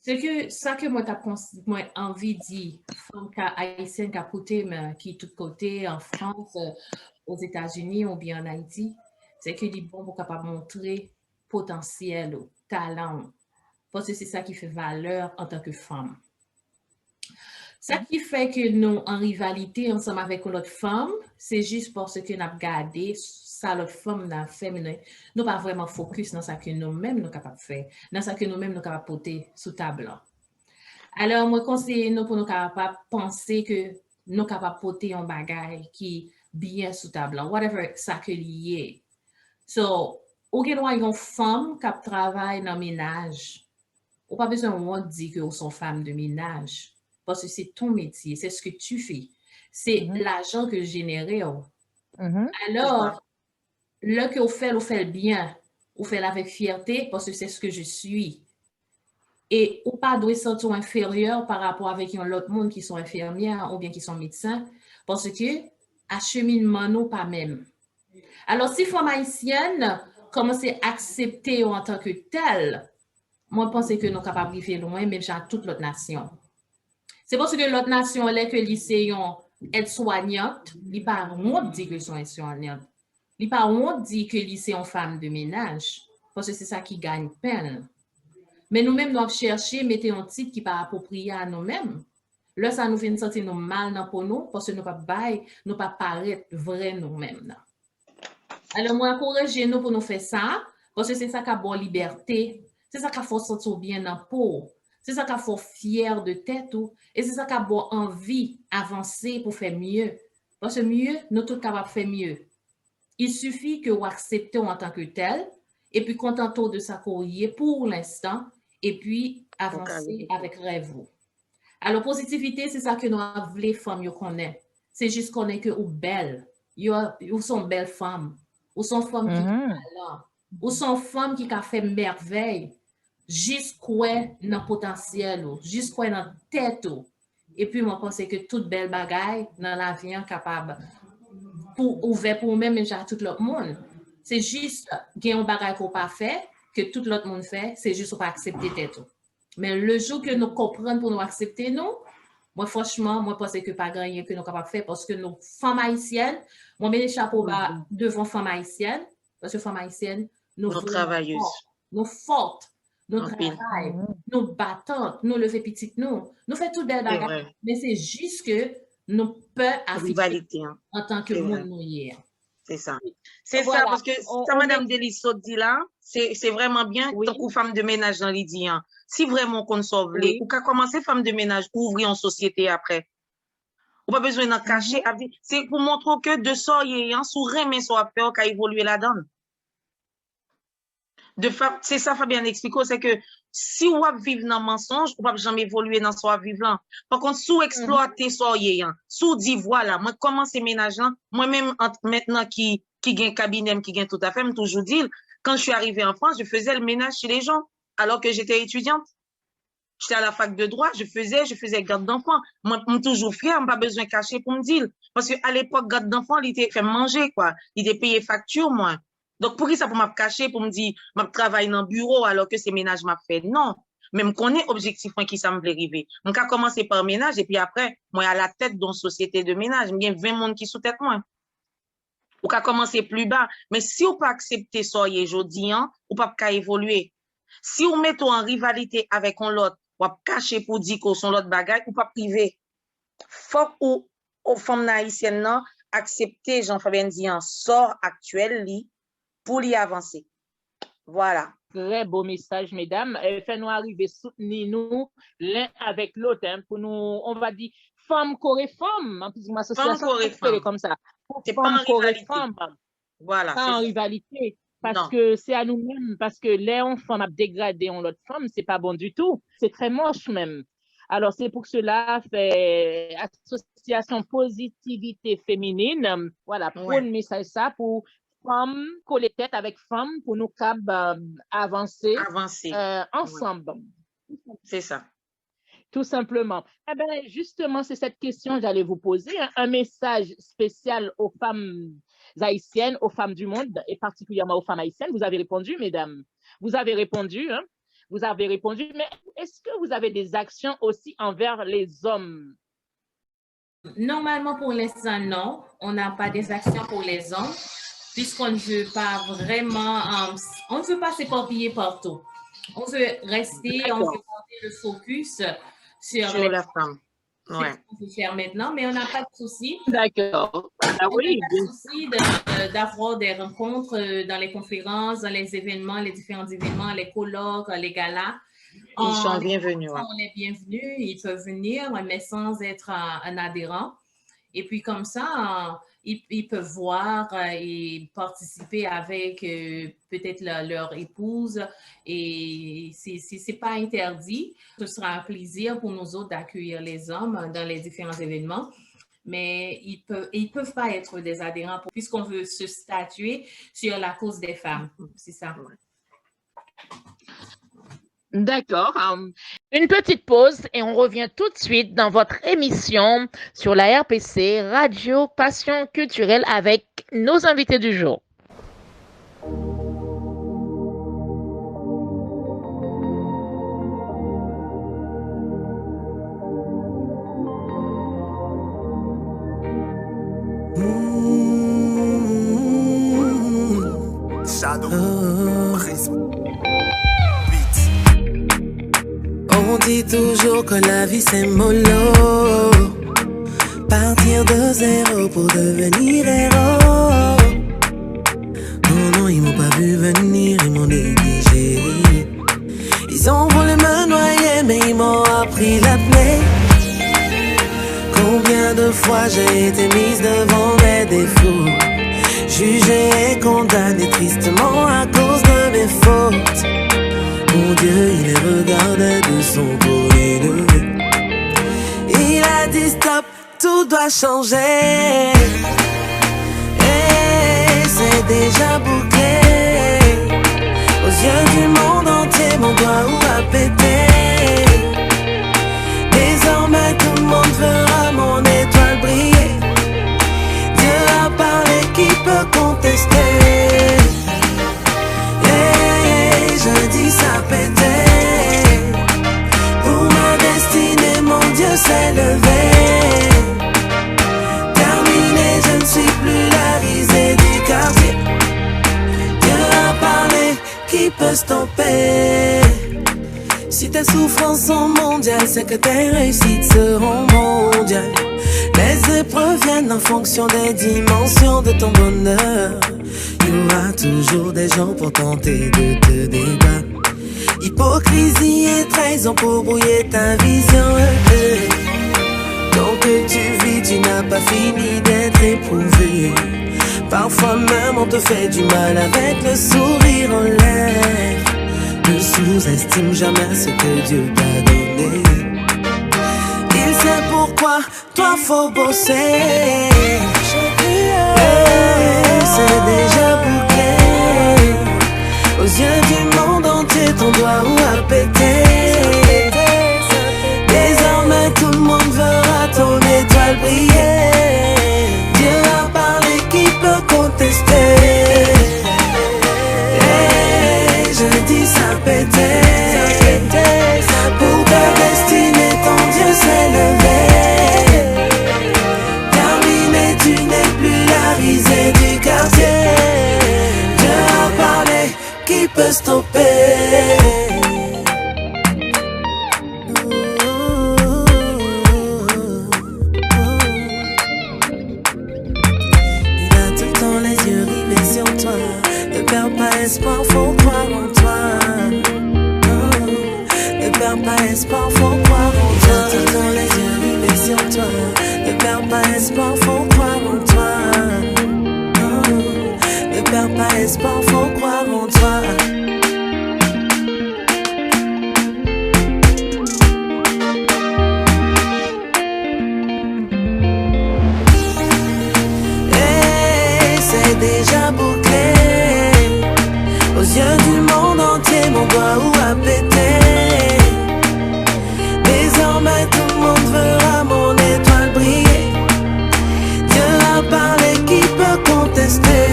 C'est que ça que moi, j'ai envie de dire, femme haïtienne qui est tout côté en France, aux États-Unis ou bien en Haïti, c'est que les bons sont capables de montrer potentiel, talent, parce que c'est ça qui fait valeur en tant que femme. Ça qui fait que nous en rivalité ensemble avec l'autre femme, c'est juste parce que nous avons gardé ça, l'autre femme n'a fait, mais nous pas vraiment focus dans ça que nous-mêmes nous capables de faire, dans ça que nous-mêmes nous capables de porter sous table. Alors, moi, conseille nous pour nous capables penser que nous capables de porter un bagage qui bien sous table, whatever ça que lié. So, ou que nous avons une femme qui travaille dans le ménage, ou pas besoin de dire que nous sommes femmes de ménage. Parce que c'est ton métier, c'est ce que tu fais. C'est l'argent que je génère. Alors, là que vous faites bien, vous faites avec fierté parce que c'est ce que je suis. Et ou pas doit sentir inférieur par rapport avec l'autre monde qui sont infirmières ou bien qui sont médecins parce que acheminement nous pas même. Alors, si femme haïtienne commence à accepter en tant que telle, moi, je pense que nous sommes capables de vivre loin, même dans toute l'autre nation. C'est parce que l'autre nation est que lycée est soignante, il pas honte dit que sont soignantes. Il pas honte dit que lycée en femme de ménage parce que c'est ça qui gagne peine. Mais nous-mêmes nous chercher mettre un titre qui pas approprié à nous-mêmes. Là ça nous fait sentir nous mal dans pour nous parce que nous pas paraître vrai nous-mêmes. Alors moi encourager nous pour nous faire ça parce que c'est ça qui a bonne liberté, c'est ça qui a fait sentir bien dans peau. C'est ça qui a fait fier de tête et c'est ça qui a bon envie d'avancer pour faire mieux. Parce que mieux, nous sommes capables de faire mieux. Il suffit que vous acceptez en tant que tel et puis contentez de ça courrier pour l'instant et puis avancer avec rêve. Alors, positivité, c'est ça que nous avons les femmes, nous connaissons. C'est juste qu'on est que ou belles. Ou sont belles femmes. Ou sont femmes qui ont talent. Ou sont femmes qui ont fait merveille. Jusqu'où dans potentiel, jusqu'où dans tête. Et puis, moi, je pense que toute belle bagaille dans la vie est capable pour ouvrir pour nous-mêmes et à tout l'autre monde. C'est juste qu'il y a un bagaille qu'on pas fait, que tout l'autre monde fait, c'est juste pour pas accepter tête. Mais le jour que nous comprenons pour nous accepter, nous, moi, franchement, moi, je pense que pas grand-chose que nous sommes capables de faire parce que nos femmes haïtiennes, moi, je mets les chapeaux bas devant femmes haïtiennes, parce que femmes haïtiennes, nous travailleuses, nous fortes, nous travaillons, nous battons, nous levons petites, nous faisons toutes belles bagages. Mais c'est juste que nous pouvons afficher en tant que monde nous hier. C'est ça. C'est ça, parce que ça, Mme Delisot dit là, c'est vraiment bien, tant que femme de ménage dans l'Idi. Si vraiment qu'on sauve les, ou qu'à commencer femme de ménage, ouvrir en société après. Ou pas besoin d'en cacher. C'est pour montrer que de ça, il y a un sous-remet soit faire qu'à évoluer la donne. C'est ça, Fabien explique, c'est que si on vivre dans le mensonge, on ne peut jamais évoluer dans ce vivre là. Par contre, sous exploiter ça, sous dit voilà, moi, comment c'est ménage là, moi-même, maintenant qui gagne cabinet, qui gagne tout à fait, je toujours dit, quand je suis arrivée en France, je faisais le ménage chez les gens, alors que j'étais étudiante. J'étais à la fac de droit, je faisais garde d'enfants. Moi, je suis toujours fière, je n'ai pas besoin de cacher pour me dire. Parce qu'à l'époque, garde d'enfants, il était fait manger, quoi. Il était payé facture, moi. Donc, pour qui ça pour me cacher, pour me dire, je travaille dans le bureau alors que c'est ménage m'a fait? Non. Même qu'on est objectif qui ça me veut arriver. On a commencé par ménage et puis après, moi, à la tête d'une société de ménage, il y a 20 monde qui sous tête moi. On a commencé plus bas. Mais si on peut accepter ça aujourd'hui, on peut pas évoluer. Si on met en rivalité avec un l'autre, ou cacher pour dire qu'on sont l'autre bagaille, ou pas privé. Faut ou aux femmes haïtiennes, non, accepter, Jean-Fabien dit, un sort actuel, pour y avancer. Voilà. Très beau message, mesdames. Fais-nous arriver, soutenez-nous l'un avec l'autre, pour nous, on va dire, femme corée femme. En plus, ma association, c'est comme ça. C'est pas en rivalité. Voilà. Pas en rivalité. Parce que c'est à nous-mêmes, parce que les femmes a dégradé en l'autre femme, c'est pas bon du tout. C'est très moche même. Alors, c'est pour cela, fait association positivité féminine. Voilà, pour le message ça, pour femmes, coller tête avec femmes, pour nous avancer ensemble. C'est ça. Tout simplement. Eh bien, justement, c'est cette question que j'allais vous poser. Un message spécial aux femmes haïtiennes, aux femmes du monde, et particulièrement aux femmes haïtiennes. Vous avez répondu, mesdames. Vous avez répondu, hein? Vous avez répondu. Mais est-ce que vous avez des actions aussi envers les hommes? Normalement, pour l'instant, non. On n'a pas des actions pour les hommes, puisqu'on ne veut pas vraiment, on ne veut pas s'éparpiller partout. On veut rester, on veut porter le focus sur la femme. C'est ce qu'on veut faire maintenant, mais on n'a pas de souci. D'accord. Oui. On n'a pas de souci d'avoir des rencontres dans les conférences, dans les événements, les différents événements, les colloques, les galas. Ils sont bienvenus. On est bienvenus, ils peuvent venir, mais sans être un adhérent. Et puis comme ça, ils peuvent voir et participer avec peut-être leur épouse. Et c'est pas interdit. Ce sera un plaisir pour nous autres d'accueillir les hommes dans les différents événements. Mais ils peuvent pas être des adhérents puisqu'on veut se statuer sur la cause des femmes. C'est ça. D'accord. Une petite pause et on revient tout de suite dans votre émission sur la RPC, Radio Passion Culturelle, avec nos invités du jour. On dit toujours que la vie c'est mollo. Partir de zéro pour devenir héros. Non, ils m'ont pas vu venir, ils m'ont négligé. Ils ont voulu me noyer, mais ils m'ont appris l'apnée. Combien de fois j'ai été mise devant mes défauts, jugée et condamnée tristement à cause de mes fautes. Mon Dieu, il les regardait de son beau lever. Il a dit stop, tout doit changer. Et c'est déjà bouclé. Aux yeux du monde entier, mon doigt a pété. Désormais tout le monde verra mon étoile briller. Dieu a parlé, qui peut contester? Et jeudi ça pétait. Pour ma destinée, mon Dieu s'est levé. Terminé, je ne suis plus la risée du quartier. Dieu a parlé, qui peut stopper? Si tes souffrances sont mondiales, c'est que tes réussites seront mondiales. Les épreuves viennent en fonction des dimensions de ton bonheur. Il y aura toujours des gens pour tenter de te débattre. Hypocrisie et trahison pour brouiller ta vision. Tant que tu vis, tu n'as pas fini d'être éprouvé. Parfois même on te fait du mal avec le sourire en lèvres. Ne sous-estime jamais ce que Dieu t'a donné. Il sait pourquoi, toi faut bosser. C'est déjà bouclé. Aux yeux du monde entier, ton doigt a pété. Désormais tout le monde verra ton étoile briller. Dieu a parlé, qui peut contester? Je dis ça pétait. Pour ta destinée, ton Dieu s'est levé. Terminé, tu n'es plus la risée du quartier. Dieu a parlé, qui peut stopper? Il a tout le temps les yeux rivés sur toi. Ne perds pas espoir, faut croire en toi. Ne perds pas espoir, faut croire en toi. Tout dans les yeux rivés sur toi. Ne perds pas espoir, faut croire en toi. Ne perds pas espoir, faut croire en toi. Et c'est déjà bouclé. Aux yeux du monde entier, mon doigt a pété. Désormais tout le monde verra mon étoile briller. Dieu a parlé, qui peut contester?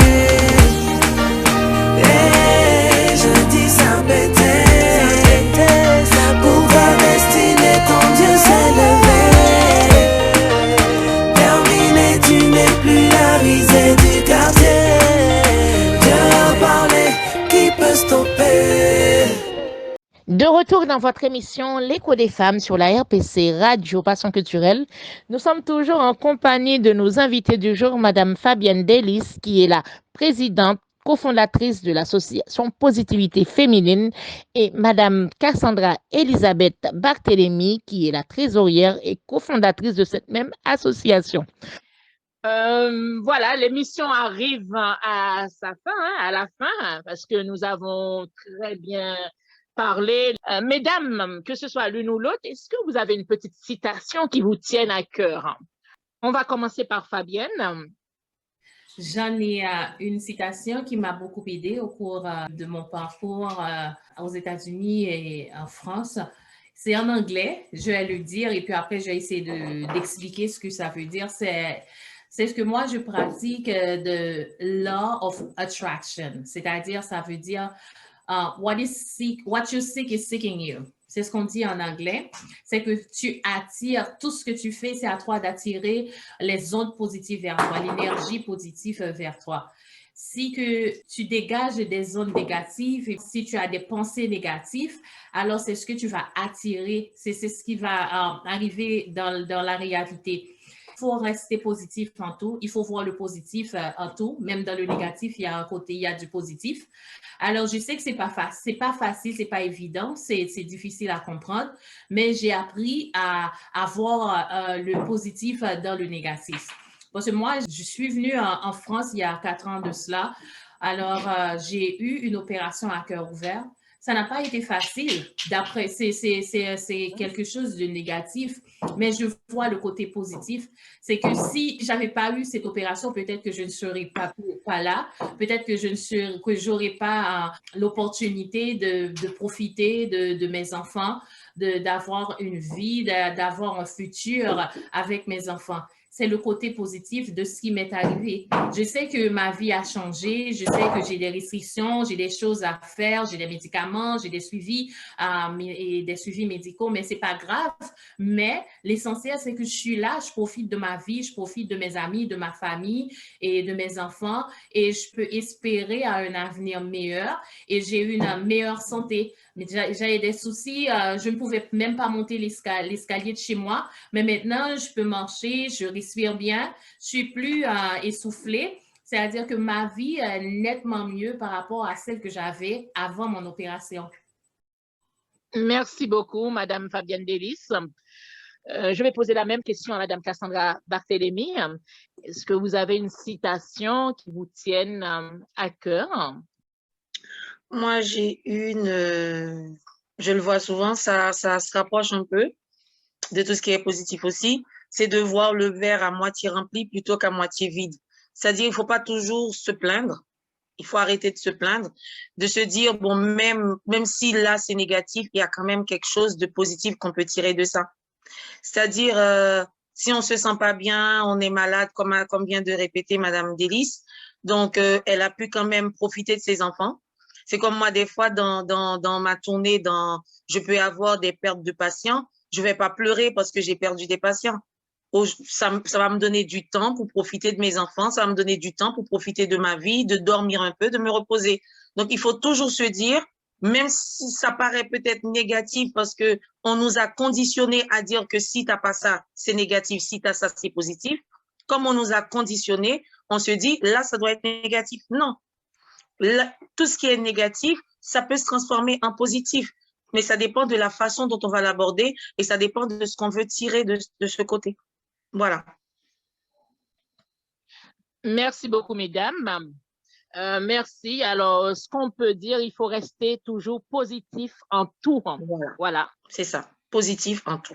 Et je dis ça pétait. Pour ta destinée, ton Dieu s'est levé. Terminé, tu n'es plus la risée du quartier. Dieu a parlé, qui peut stopper? De retour dans votre émission L'écho des femmes sur la RPC Radio Passion Culturelle, nous sommes toujours en compagnie de nos invités du jour, Madame Fabienne Delis, qui est la présidente cofondatrice de l'association Positivité Féminine, et Madame Cassandra Elisabeth Barthélémy, qui est la trésorière et cofondatrice de cette même association. Voilà, l'émission arrive à sa fin, à la fin, parce que nous avons très bien parlé. Mesdames, que ce soit l'une ou l'autre, est-ce que vous avez une petite citation qui vous tienne à cœur? On va commencer par Fabienne. J'en ai une citation qui m'a beaucoup aidée au cours de mon parcours aux États-Unis et en France. C'est en anglais, je vais le dire et puis après, je vais essayer d'expliquer ce que ça veut dire. C'est ce que moi, je pratique de Law of Attraction, c'est-à-dire, ça veut dire what you seek is seeking you. C'est ce qu'on dit en anglais. C'est que tu attires, tout ce que tu fais, c'est à toi d'attirer les ondes positives vers toi, l'énergie positive vers toi. Si que tu dégages des ondes négatives, et si tu as des pensées négatives, alors c'est ce que tu vas attirer, c'est ce qui va arriver dans la réalité. Il faut rester positif en tout, il faut voir le positif en tout, même dans le négatif, il y a un côté, il y a du positif. Alors, je sais que c'est pas facile, c'est pas évident, c'est difficile à comprendre, mais j'ai appris à voir le positif dans le négatif. Parce que moi, je suis venue en France il y a 4 ans de cela. Alors, j'ai eu une opération à cœur ouvert. ça n'a pas été facile. D'après, c'est quelque chose de négatif, mais je vois le côté positif. C'est que si j'avais pas eu cette opération, peut-être que je ne serais pas là. Peut-être que que j'aurais pas l'opportunité de profiter de mes enfants, d'avoir une vie, d'avoir un futur avec mes enfants. C'est le côté positif de ce qui m'est arrivé. Je sais que ma vie a changé, je sais que j'ai des restrictions, j'ai des choses à faire, j'ai des médicaments, j'ai des suivis et des suivis médicaux, mais c'est pas grave. Mais l'essentiel, c'est que je suis là, je profite de ma vie, je profite de mes amis, de ma famille et de mes enfants et je peux espérer à un avenir meilleur et j'ai une meilleure santé. Mais j'avais des soucis, je ne pouvais même pas monter l'escalier de chez moi, mais maintenant, je peux marcher, je respire bien, je suis plus essoufflée. C'est-à-dire que ma vie est nettement mieux par rapport à celle que j'avais avant mon opération. Merci beaucoup, Madame Fabienne Delis. Je vais poser la même question à Madame Cassandra Barthélémy. Est-ce que vous avez une citation qui vous tienne à cœur? Moi, j'ai une, je le vois souvent, ça se rapproche un peu de tout ce qui est positif aussi, c'est de voir le verre à moitié rempli plutôt qu'à moitié vide. C'est-à-dire, il ne faut pas toujours se plaindre. Il faut arrêter de se plaindre, de se dire, bon, même si là, c'est négatif, il y a quand même quelque chose de positif qu'on peut tirer de ça. C'est-à-dire, si on se sent pas bien, on est malade, comme vient de répéter Madame Delis, donc elle a pu quand même profiter de ses enfants. C'est comme moi, des fois, dans ma tournée, je peux avoir des pertes de patients. Je vais pas pleurer parce que j'ai perdu des patients. Ça va me donner du temps pour profiter de mes enfants, ça va me donner du temps pour profiter de ma vie, de dormir un peu, de me reposer. Donc, il faut toujours se dire, même si ça paraît peut-être négatif parce que on nous a conditionnés à dire que si t'as pas ça, c'est négatif, si t'as ça, c'est positif. Comme on nous a conditionnés, on se dit, là, ça doit être négatif. Non. Là, tout ce qui est négatif, ça peut se transformer en positif. Mais ça dépend de la façon dont on va l'aborder et ça dépend de ce qu'on veut tirer de ce côté. Voilà. Merci beaucoup, mesdames. Merci. Alors, ce qu'on peut dire, il faut rester toujours positif en tout. Voilà. C'est ça. Positif en tout.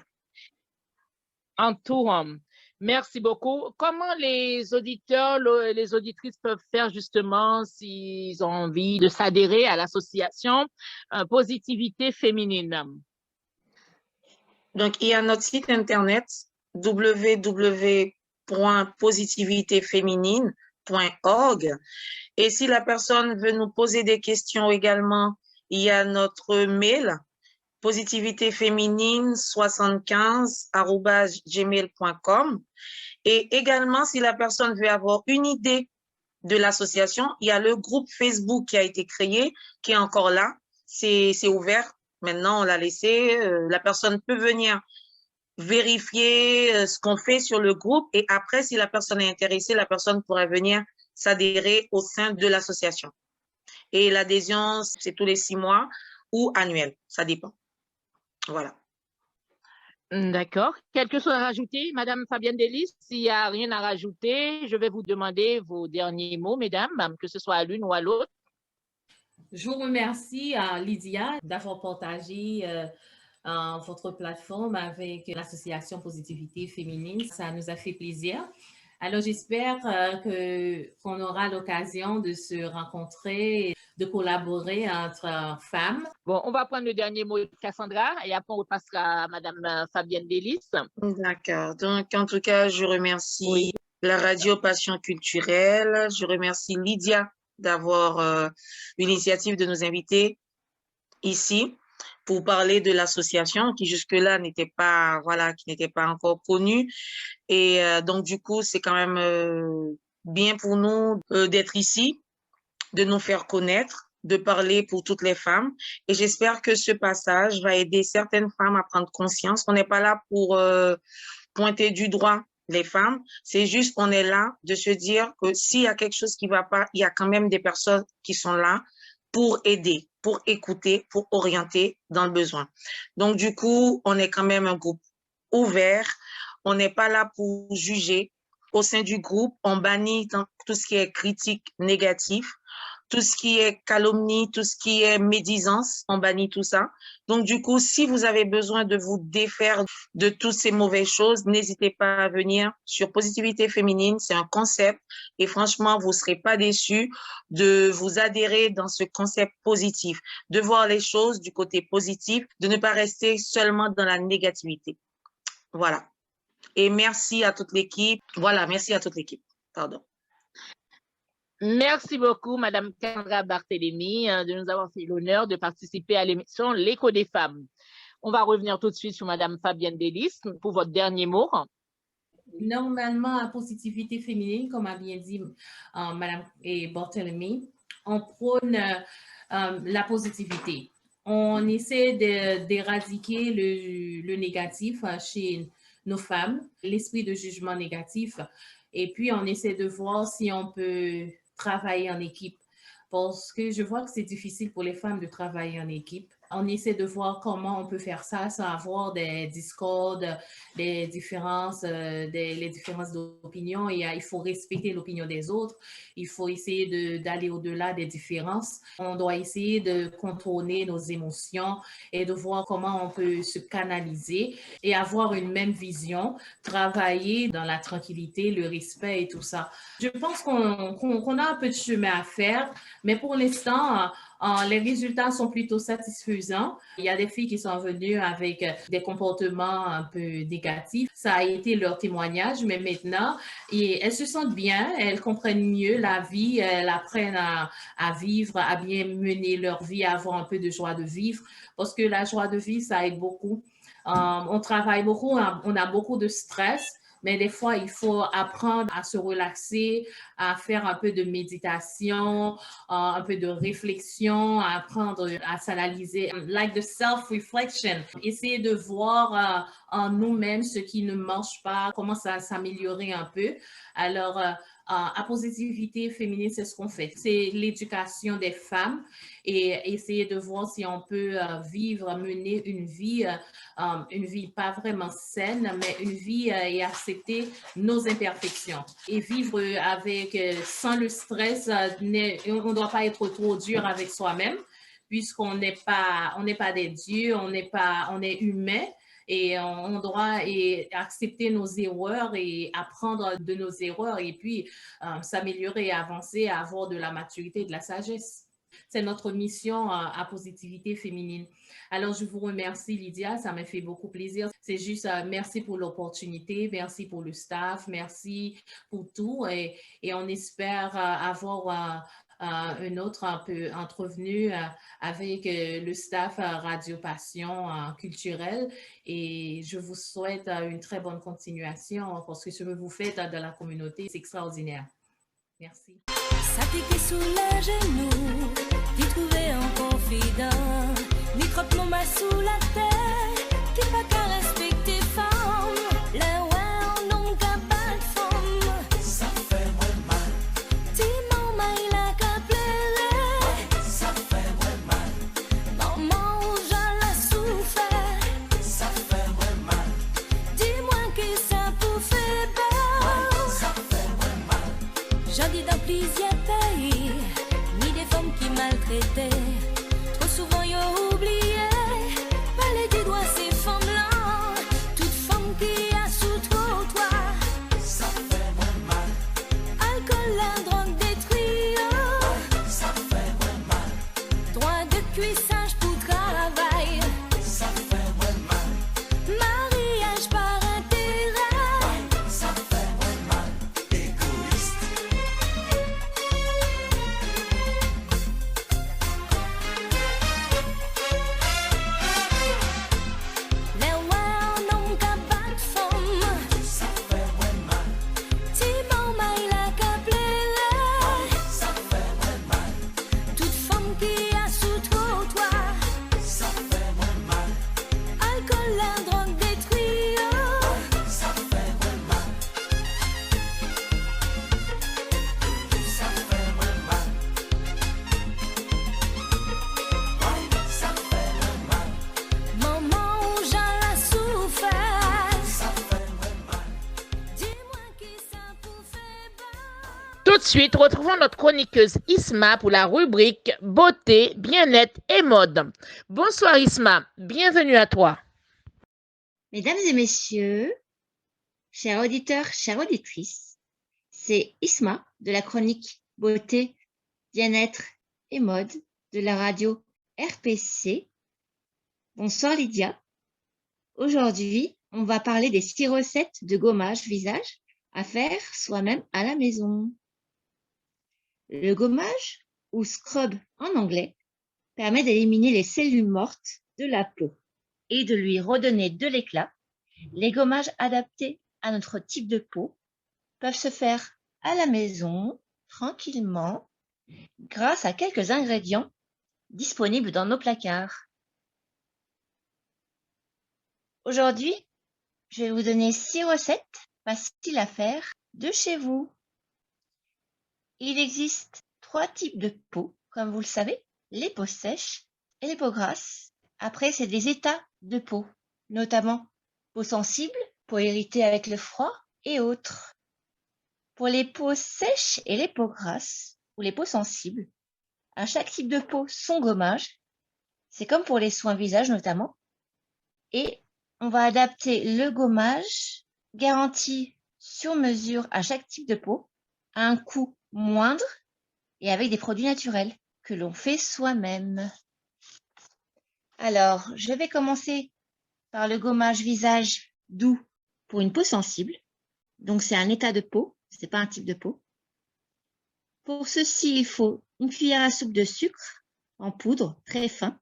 En tout. Merci beaucoup. Comment les auditeurs, les auditrices peuvent faire justement s'ils ont envie de s'adhérer à l'association Positivité Féminine? Donc, il y a notre site internet www.positivitéféminine.org. Et si la personne veut nous poser des questions également, il y a notre mail positivitéféminine75@gmail.com. Et également, si la personne veut avoir une idée de l'association, il y a le groupe Facebook qui a été créé, qui est encore là. C'est ouvert. Maintenant, on l'a laissé. La personne peut venir vérifier ce qu'on fait sur le groupe. Et après, si la personne est intéressée, la personne pourra venir s'adhérer au sein de l'association. Et l'adhésion, c'est tous les 6 mois ou annuel. Ça dépend. Voilà. D'accord. Quelque chose à rajouter, Madame Fabienne Delis? S'il n'y a rien à rajouter, je vais vous demander vos derniers mots, mesdames, que ce soit à l'une ou à l'autre. Je vous remercie, Lydia, d'avoir partagé votre plateforme avec l'association Positivité Féminine. Ça nous a fait plaisir. Alors, j'espère qu'on aura l'occasion de se rencontrer, de collaborer entre femmes. Bon, on va prendre le dernier mot de Cassandra et après on repassera à Madame Fabienne Delis. D'accord. Donc, en tout cas, je remercie la radio Passion Culturelle. Je remercie Lydia d'avoir l'initiative de nous inviter ici pour parler de l'association qui jusque-là n'était pas, voilà, qui n'était pas encore connue. Et donc, du coup, c'est quand même bien pour nous d'être ici, de nous faire connaître, de parler pour toutes les femmes. Et j'espère que ce passage va aider certaines femmes à prendre conscience qu'on n'est pas là pour pointer du doigt les femmes. C'est juste qu'on est là de se dire que s'il y a quelque chose qui ne va pas, il y a quand même des personnes qui sont là pour aider, pour écouter, pour orienter dans le besoin. Donc, du coup, on est quand même un groupe ouvert. On n'est pas là pour juger. Au sein du groupe, on bannit tout ce qui est critique négatif. tout ce qui est calomnie, tout ce qui est médisance, on bannit tout ça. Donc, du coup, si vous avez besoin de vous défaire de toutes ces mauvaises choses, n'hésitez pas à venir sur Positivité Féminine. C'est un concept et franchement, vous ne serez pas déçus de vous adhérer dans ce concept positif, de voir les choses du côté positif, de ne pas rester seulement dans la négativité. Voilà. Et merci à toute l'équipe. Voilà, merci à toute l'équipe. Pardon. Merci beaucoup, Madame Cassandra Barthélémy, de nous avoir fait l'honneur de participer à l'émission L'écho des femmes. On va revenir tout de suite sur Madame Fabienne Delis pour votre dernier mot. Normalement, à Positivité Féminine, comme a bien dit Madame Barthélémy, on prône la positivité. On essaie d'éradiquer le négatif chez nos femmes, l'esprit de jugement négatif. Et puis, on essaie de voir si on peut travailler en équipe. Parce que je vois que c'est difficile pour les femmes de travailler en équipe. On essaie de voir comment on peut faire ça sans avoir des discordes, des différences, les différences d'opinion. Et il faut respecter l'opinion des autres. Il faut essayer d'aller au-delà des différences. On doit essayer de contourner nos émotions et de voir comment on peut se canaliser et avoir une même vision, travailler dans la tranquillité, le respect et tout ça. Je pense qu'on a un peu de chemin à faire, mais pour l'instant, les résultats sont plutôt satisfaisants. Il y a des filles qui sont venues avec des comportements un peu négatifs. Ça a été leur témoignage, mais maintenant, elles se sentent bien, elles comprennent mieux la vie, elles apprennent à vivre, à bien mener leur vie, à avoir un peu de joie de vivre, parce que la joie de vivre, ça aide beaucoup. On travaille beaucoup, on a beaucoup de stress. Mais des fois, il faut apprendre à se relaxer, à faire un peu de méditation, un peu de réflexion, à apprendre à s'analyser, like the self-reflection. Essayer de voir en nous-mêmes ce qui ne marche pas, comment ça s'améliorer un peu. Alors, à Positivité Féminine, c'est ce qu'on fait. C'est l'éducation des femmes et essayer de voir si on peut mener une vie pas vraiment saine, mais une vie et accepter nos imperfections. Et vivre sans le stress, on ne doit pas être trop dur avec soi-même, puisqu'on n'est pas des dieux, on est humain. Et on doit accepter nos erreurs et apprendre de nos erreurs et puis s'améliorer et avancer, avoir de la maturité et de la sagesse. C'est notre mission à Positivité Féminine. Alors, je vous remercie, Lydia. Ça m'a fait beaucoup plaisir. C'est juste merci pour l'opportunité, merci pour le staff, merci pour tout. Et on espère avoir un autre un peu entrevenu avec le staff Radio Passion culturel. Et je vous souhaite une très bonne continuation parce que ce que vous faites dans la communauté, c'est extraordinaire. Merci. Ça piquait sous les genoux, t'y trouvais un confident, ni croque mon main sous la tête, qui pas qu'à respecter femme, les ouais on n'a pas de femme. Ça fait moins mal. Dis-moi, il a qu'à pleurer. Ça fait moins mal. Maman, où j'allais souffert. Ça fait moins mal. Dis-moi que ça vous fait peur. Ça fait moins mal. J'en dis dans plusieurs pays, ni des femmes qui maltraitaient. Trop souvent, y'ont oublié. Parler du doigt, ces femmes-là. Toute femme qui a sous trop toi. Ça fait moins mal. Alcool, la drogue détruit. Ça fait moins mal. Droit de cuissage pour travail. Ça fait moins mal. Mariage par intérêt. Ça fait moins mal. Égoïste. Tout de suite, retrouvons notre chroniqueuse Isma pour la rubrique Beauté, bien-être et mode. Bonsoir Isma, bienvenue à toi. Mesdames et messieurs, chers auditeurs, chères auditrices, c'est Isma de la chronique Beauté, bien-être et mode de la radio RPC. Bonsoir Lydia. Aujourd'hui, on va parler des 6 recettes de gommage visage à faire soi-même à la maison. Le gommage, ou scrub en anglais, permet d'éliminer les cellules mortes de la peau et de lui redonner de l'éclat. Les gommages adaptés à notre type de peau peuvent se faire à la maison, tranquillement, grâce à quelques ingrédients disponibles dans nos placards. Aujourd'hui, je vais vous donner 6 recettes faciles à faire de chez vous. Il existe 3 types de peau, comme vous le savez, les peaux sèches et les peaux grasses. Après, c'est des états de peau, notamment peau sensible, peau irritée avec le froid et autres. Pour les peaux sèches et les peaux grasses, ou les peaux sensibles, à chaque type de peau son gommage. C'est comme pour les soins visage notamment. Et on va adapter le gommage garanti sur mesure à chaque type de peau à un coût moindre et avec des produits naturels que l'on fait soi-même. Alors, je vais commencer par le gommage visage doux pour une peau sensible. Donc, c'est un état de peau, c'est pas un type de peau. Pour ceci, il faut une cuillère à soupe de sucre en poudre très fin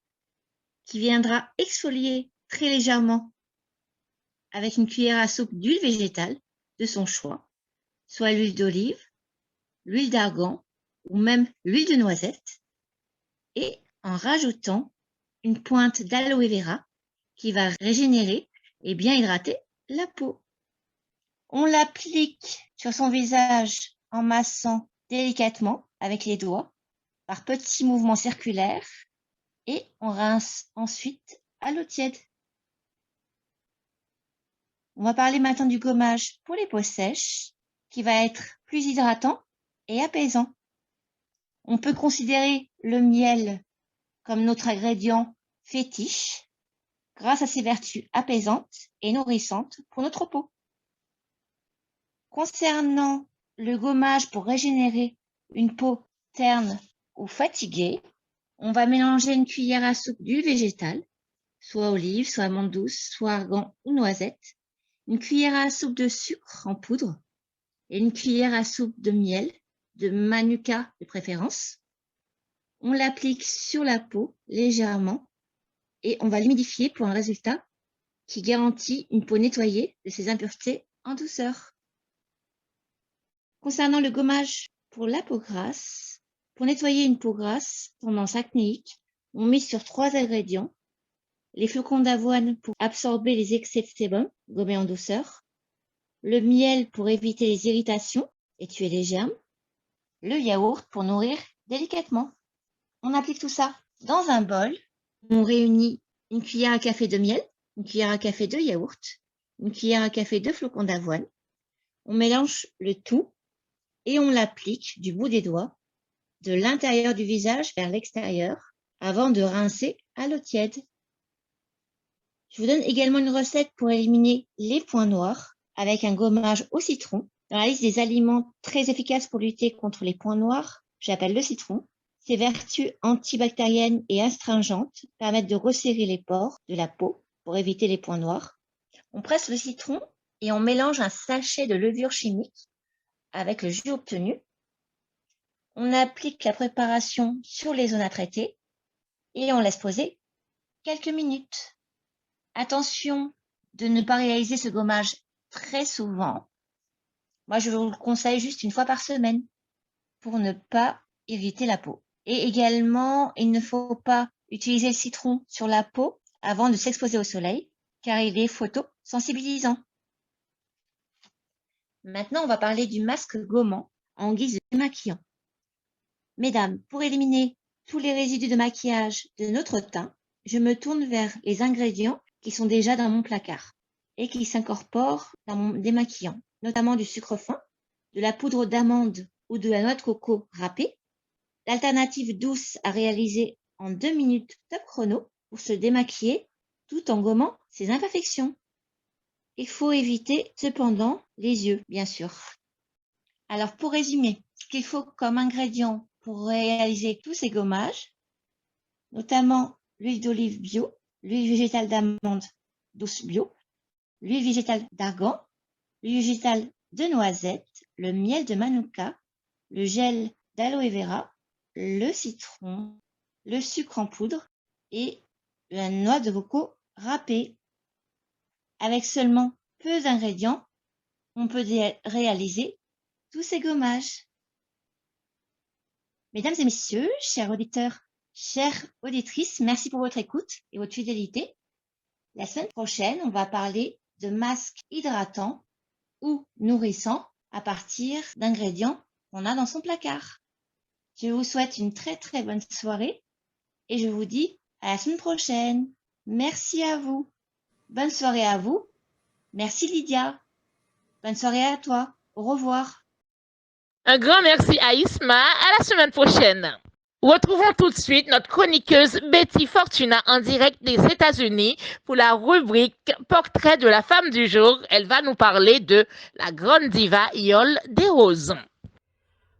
qui viendra exfolier très légèrement avec une cuillère à soupe d'huile végétale de son choix, soit l'huile d'olive, l'huile d'argan ou même l'huile de noisette, et en rajoutant une pointe d'aloe vera qui va régénérer et bien hydrater la peau. On l'applique sur son visage en massant délicatement avec les doigts par petits mouvements circulaires et on rince ensuite à l'eau tiède. On va parler maintenant du gommage pour les peaux sèches qui va être plus hydratant et apaisant. On peut considérer le miel comme notre ingrédient fétiche grâce à ses vertus apaisantes et nourrissantes pour notre peau. Concernant le gommage pour régénérer une peau terne ou fatiguée, on va mélanger une cuillère à soupe d'huile végétale, soit olive, soit amande douce, soit argan ou noisette, une cuillère à soupe de sucre en poudre et une cuillère à soupe de miel, de manuka de préférence. On l'applique sur la peau légèrement et on va l'humidifier pour un résultat qui garantit une peau nettoyée de ses impuretés en douceur. Concernant le gommage pour la peau grasse, pour nettoyer une peau grasse, tendance acnéique, on mise sur 3 ingrédients. Les flocons d'avoine pour absorber les excès de sébum, gommer en douceur. Le miel pour éviter les irritations et tuer les germes. Le yaourt pour nourrir délicatement. On applique tout ça dans un bol. On réunit une cuillère à café de miel, une cuillère à café de yaourt, une cuillère à café de flocons d'avoine. On mélange le tout et on l'applique du bout des doigts, de l'intérieur du visage vers l'extérieur, avant de rincer à l'eau tiède. Je vous donne également une recette pour éliminer les points noirs avec un gommage au citron. Dans la liste des aliments très efficaces pour lutter contre les points noirs, j'appelle le citron. Ses vertus antibactériennes et astringentes permettent de resserrer les pores de la peau pour éviter les points noirs. On presse le citron et on mélange un sachet de levure chimique avec le jus obtenu. On applique la préparation sur les zones à traiter et on laisse poser quelques minutes. Attention de ne pas réaliser ce gommage très souvent. Moi, je vous le conseille juste une fois par semaine pour ne pas irriter la peau. Et également, il ne faut pas utiliser le citron sur la peau avant de s'exposer au soleil, car il est photosensibilisant. Maintenant, on va parler du masque gommant en guise de démaquillant. Mesdames, pour éliminer tous les résidus de maquillage de notre teint, je me tourne vers les ingrédients qui sont déjà dans mon placard et qui s'incorporent dans mon démaquillant, notamment du sucre fin, de la poudre d'amande ou de la noix de coco râpée. L'alternative douce à réaliser en 2 minutes top chrono pour se démaquiller tout en gommant ses imperfections. Il faut éviter cependant les yeux, bien sûr. Alors pour résumer, ce qu'il faut comme ingrédient pour réaliser tous ces gommages, notamment l'huile d'olive bio, l'huile végétale d'amande douce bio, l'huile végétale d'argan, l'huile végétale de noisette, le miel de manuka, le gel d'aloe vera, le citron, le sucre en poudre et la noix de coco râpée. Avec seulement peu d'ingrédients, on peut réaliser tous ces gommages. Mesdames et messieurs, chers auditeurs, chères auditrices, merci pour votre écoute et votre fidélité. La semaine prochaine, on va parler de masques hydratants ou nourrissants à partir d'ingrédients qu'on a dans son placard. Je vous souhaite une très très bonne soirée et je vous dis à la semaine prochaine. Merci à vous. Bonne soirée à vous. Merci Lydia. Bonne soirée à toi. Au revoir. Un grand merci à Isma. À la semaine prochaine. Retrouvons tout de suite notre chroniqueuse Betty Fortuna en direct des États-Unis pour la rubrique Portrait de la femme du jour. Elle va nous parler de la grande diva Yole Desroses.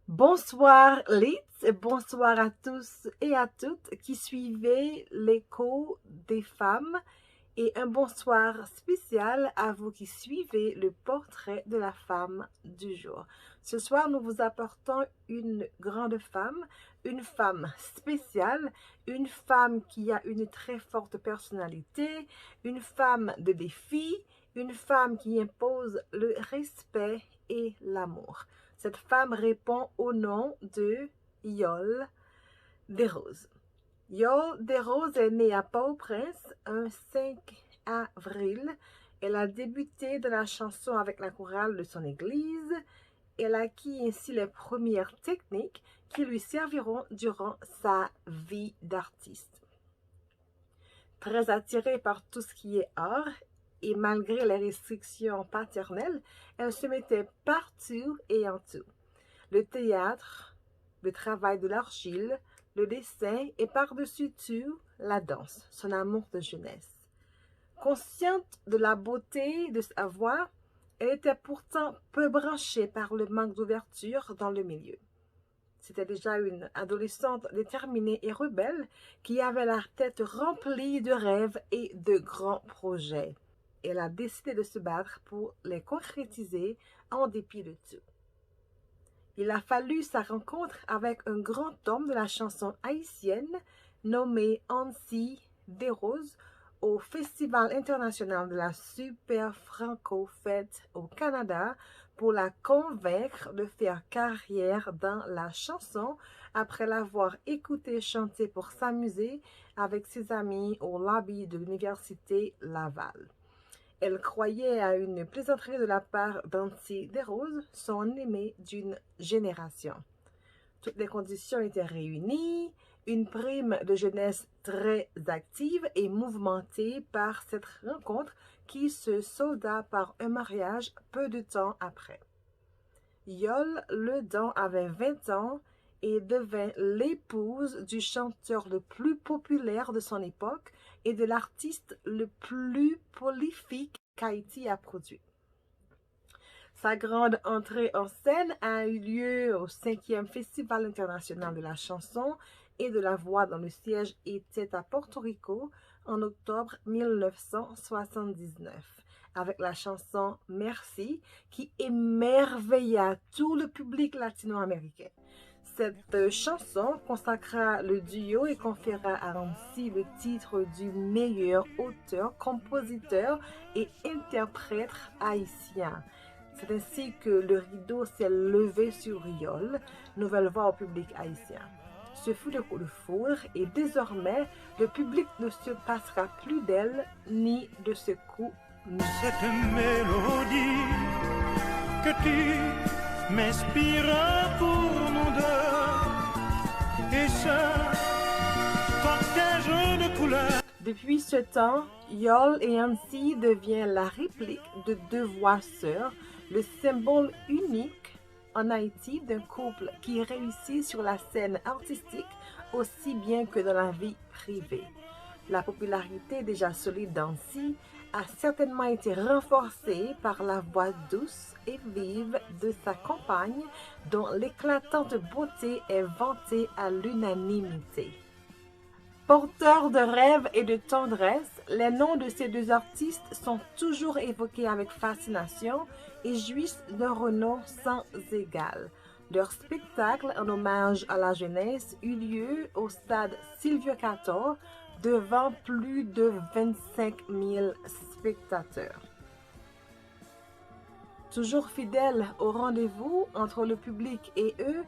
Bonsoir Liz, et bonsoir à tous et à toutes qui suivez l'écho des femmes et un bonsoir spécial à vous qui suivez le portrait de la femme du jour. Ce soir, nous vous apportons une grande femme, une femme spéciale, une femme qui a une très forte personnalité, une femme de défi, une femme qui impose le respect et l'amour. Cette femme répond au nom de Yole Desroses. Yole Desroses est née à Port-au-Prince un 5 avril. Elle a débuté dans la chanson avec la chorale de son église. Elle acquit ainsi les premières techniques qui lui serviront durant sa vie d'artiste. Très attirée par tout ce qui est art, et malgré les restrictions paternelles, elle se mettait partout et en tout. Le théâtre, le travail de l'argile, le dessin et par-dessus tout, la danse, son amour de jeunesse. Consciente de la beauté de sa voix, elle était pourtant peu branchée par le manque d'ouverture dans le milieu. C'était déjà une adolescente déterminée et rebelle qui avait la tête remplie de rêves et de grands projets. Elle a décidé de se battre pour les concrétiser en dépit de tout. Il a fallu sa rencontre avec un grand homme de la chanson haïtienne nommé Hansi Desroses au Festival international de la Super Franco Fête au Canada pour la convaincre de faire carrière dans la chanson après l'avoir écoutée chanter pour s'amuser avec ses amis au lobby de l'université Laval. Elle croyait à une plaisanterie de la part d'Hansi Desroses, son aimé d'une génération. Toutes les conditions étaient réunies, une prime de jeunesse très active et mouvementée par cette rencontre qui se solda par un mariage peu de temps après. Yole Ledon avait 20 ans et devint l'épouse du chanteur le plus populaire de son époque et de l'artiste le plus prolifique qu'Haïti a produit. Sa grande entrée en scène a eu lieu au 5e Festival international de la chanson et de la voix dont le siège était à Porto Rico en octobre 1979, avec la chanson « Merci » qui émerveilla tout le public latino-américain. Cette chanson consacra le duo et conféra à Hansi le titre du meilleur auteur, compositeur et interprète haïtien. C'est ainsi que le rideau s'est levé sur Yole, nouvelle voix au public haïtien. Ce fut le coup de foudre et désormais, le public ne se passera plus d'elle ni de ce coup. Cette mélodie que tu m'inspires pour nous deux et ce cortège de couleurs. Depuis ce temps, Yole et Hansi deviennent la réplique de deux voix sœurs, le symbole unique en Haïti d'un couple qui réussit sur la scène artistique aussi bien que dans la vie privée. La popularité déjà solide d'Annecy a certainement été renforcée par la voix douce et vive de sa compagne dont l'éclatante beauté est vantée à l'unanimité. Porteurs de rêves et de tendresse, les noms de ces deux artistes sont toujours évoqués avec fascination et jouissent d'un renom sans égal. Leur spectacle en hommage à la jeunesse eut lieu au stade Silvio Cator devant plus de 25 000 spectateurs. Toujours fidèles au rendez-vous entre le public et eux,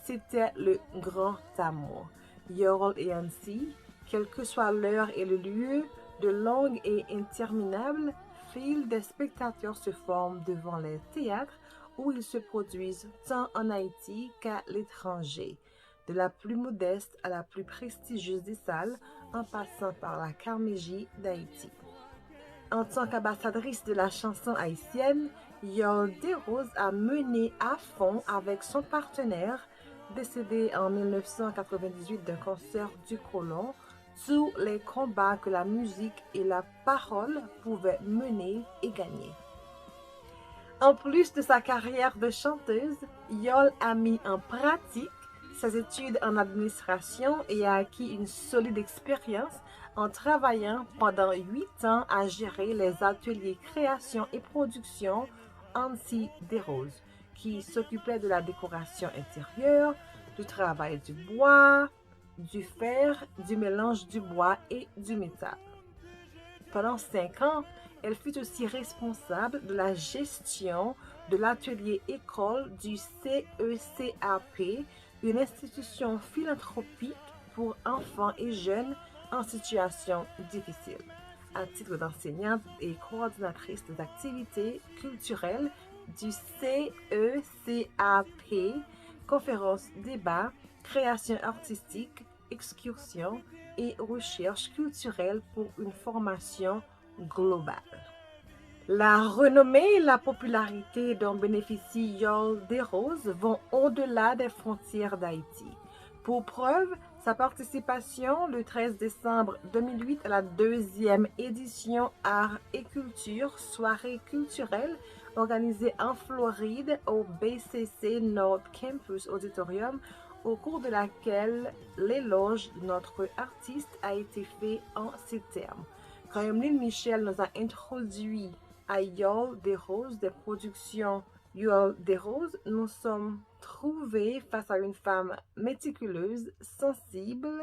c'était le grand amour. Yorl et Annecy, quelle que soit l'heure et le lieu, de longues et interminables files de spectateurs se forment devant les théâtres où ils se produisent tant en Haïti qu'à l'étranger, de la plus modeste à la plus prestigieuse des salles, en passant par la Carnegie d'Haïti. En tant qu'ambassadrice de la chanson haïtienne, Yorl Desroses a mené à fond avec son partenaire, décédé en 1998 d'un cancer du côlon, tous les combats que la musique et la parole pouvaient mener et gagner. En plus de sa carrière de chanteuse, Yorl a mis en pratique ses études en administration et a acquis une solide expérience en travaillant pendant 8 ans à gérer les ateliers création et production Annecy Desroses, qui s'occupait de la décoration intérieure, du travail du bois, du fer, du mélange du bois et du métal. Pendant 5 ans, elle fut aussi responsable de la gestion de l'atelier école du CECAP, une institution philanthropique pour enfants et jeunes en situation difficile. À titre d'enseignante et coordinatrice des activités culturelles du CECAP, conférences, débats, création artistique, excursions et recherche culturelle pour une formation globale. La renommée et la popularité dont bénéficie Yorl Desroses vont au-delà des frontières d'Haïti. Pour preuve, sa participation le 13 décembre 2008 à la 2e édition Arts et Culture, soirée culturelle organisée en Floride au BCC North Campus Auditorium, au cours de laquelle l'éloge de notre artiste a été fait en ces termes. Quand Emeline Michel nous a introduit à Yorl Desroses des productions Yorl Desroses, nous sommes trouvés face à une femme méticuleuse, sensible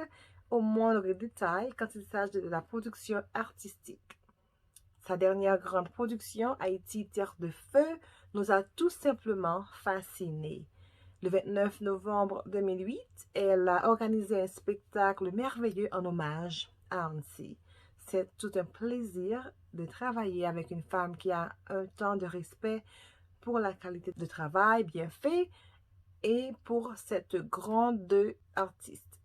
aux moindres détails quand il s'agit de la production artistique. Sa dernière grande production, Haïti Terre de Feu, nous a tout simplement fascinés. Le 29 novembre 2008, elle a organisé un spectacle merveilleux en hommage à Annecy. C'est tout un plaisir de travailler avec une femme qui a un temps de respect pour la qualité de travail bien fait et pour cette grande artiste.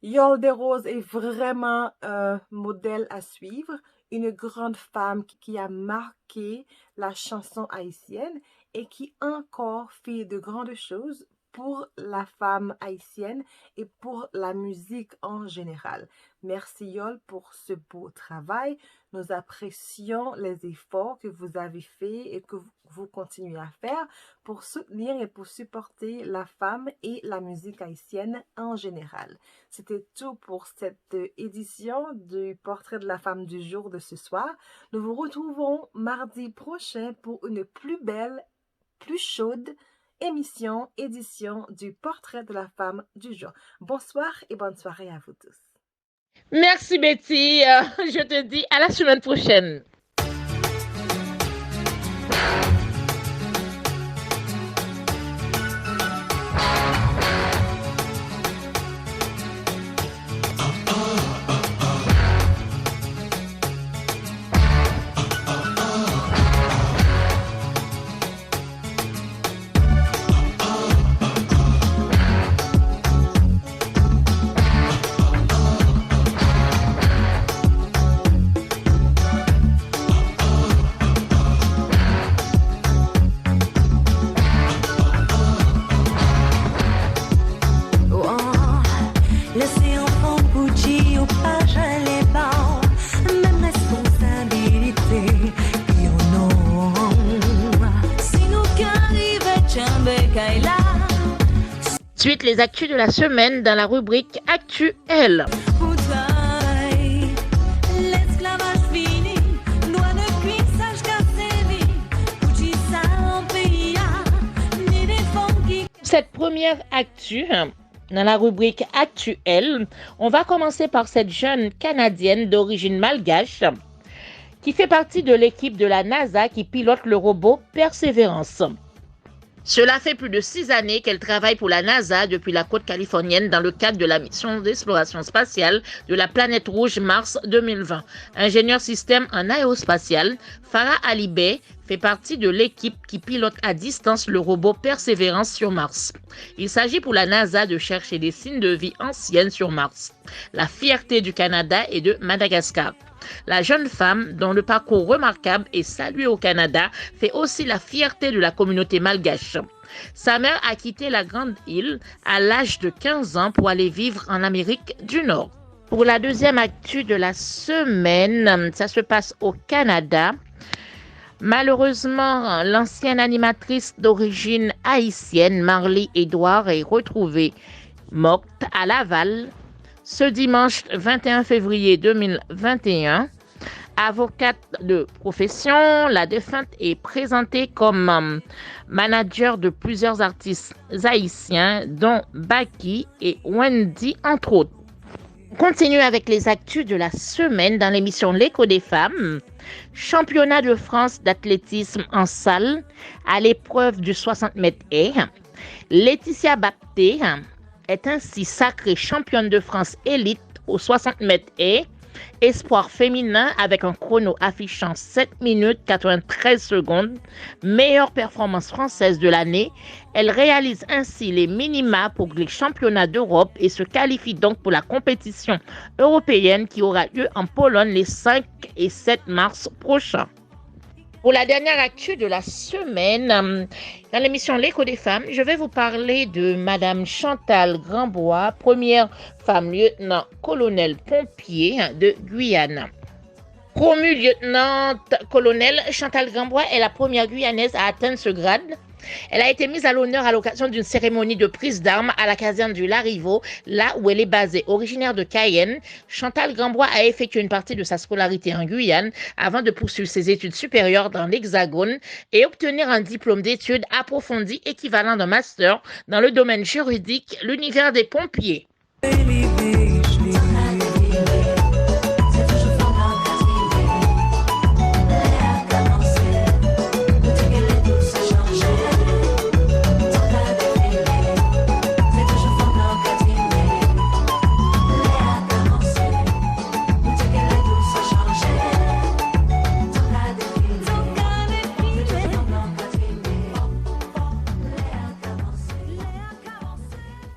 Yorl Desroses est vraiment un modèle à suivre, une grande femme qui a marqué la chanson haïtienne et qui encore fait de grandes choses pour la femme haïtienne et pour la musique en général. Merci Yorl pour ce beau travail. Nous apprécions les efforts que vous avez faits et que vous continuez à faire pour soutenir et pour supporter la femme et la musique haïtienne en général. C'était tout pour cette édition du Portrait de la femme du jour de ce soir. Nous vous retrouvons mardi prochain pour une plus belle, plus chaude édition du Portrait de la femme du jour. Bonsoir et bonne soirée à vous tous. Merci Betty. Je te dis à la semaine prochaine. Suite les actus de la semaine dans la rubrique Actuelle. L'esclavage fini, doit ne cuire sage qu'à sévir. Pouchi ça en pays, ni des femmes qui. Cette première actu, dans la rubrique Actuelle, on va commencer par cette jeune Canadienne d'origine malgache qui fait partie de l'équipe de la NASA qui pilote le robot Perseverance. Cela fait plus de 6 années qu'elle travaille pour la NASA depuis la côte californienne dans le cadre de la mission d'exploration spatiale de la planète rouge Mars 2020. Ingénieur système en aérospatial, Farah Alibey fait partie de l'équipe qui pilote à distance le robot Perseverance sur Mars. Il s'agit pour la NASA de chercher des signes de vie anciennes sur Mars. La fierté du Canada et de Madagascar. La jeune femme, dont le parcours remarquable est salué au Canada, fait aussi la fierté de la communauté malgache. Sa mère a quitté la Grande Île à l'âge de 15 ans pour aller vivre en Amérique du Nord. Pour la deuxième actu de la semaine, ça se passe au Canada. Malheureusement, l'ancienne animatrice d'origine haïtienne, Marlie Édouard, est retrouvée morte à Laval ce dimanche 21 février 2021. Avocate de profession, la défunte est présentée comme manager de plusieurs artistes haïtiens, dont Baki et Wendy, entre autres. On continue avec les actus de la semaine dans l'émission L'écho des femmes. Championnat de France d'athlétisme en salle à l'épreuve du 60 mètres haies. Laetitia Bapté est ainsi sacrée championne de France élite au 60 mètres haies, espoir féminin avec un chrono affichant 7 minutes 93 secondes, meilleure performance française de l'année. Elle réalise ainsi les minima pour les championnats d'Europe et se qualifie donc pour la compétition européenne qui aura lieu en Pologne les 5 et 7 mars prochains. Pour la dernière actu de la semaine, dans l'émission L'écho des femmes, je vais vous parler de Madame Chantal Grandbois, première femme lieutenant-colonel pompier de Guyane. Promue lieutenant-colonel, Chantal Grandbois est la première Guyanaise à atteindre ce grade. Elle a été mise à l'honneur à l'occasion d'une cérémonie de prise d'armes à la caserne du Larivot, là où elle est basée. Originaire de Cayenne, Chantal Grandbois a effectué une partie de sa scolarité en Guyane avant de poursuivre ses études supérieures dans l'Hexagone et obtenir un diplôme d'études approfondies équivalent d'un master dans le domaine juridique, l'univers des pompiers.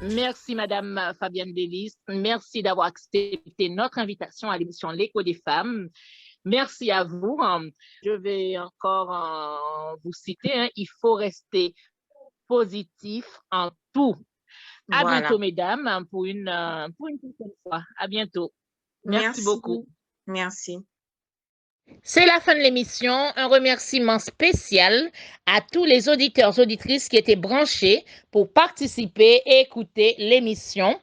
Merci Madame Fabienne Delis, merci d'avoir accepté notre invitation à l'émission L'écho des femmes. Merci à vous. Je vais encore vous citer, il faut rester positif en tout. À bientôt mesdames pour une prochaine fois. À bientôt. Merci beaucoup. Merci. C'est la fin de l'émission. Un remerciement spécial à tous les auditeurs, auditrices qui étaient branchés pour participer et écouter l'émission.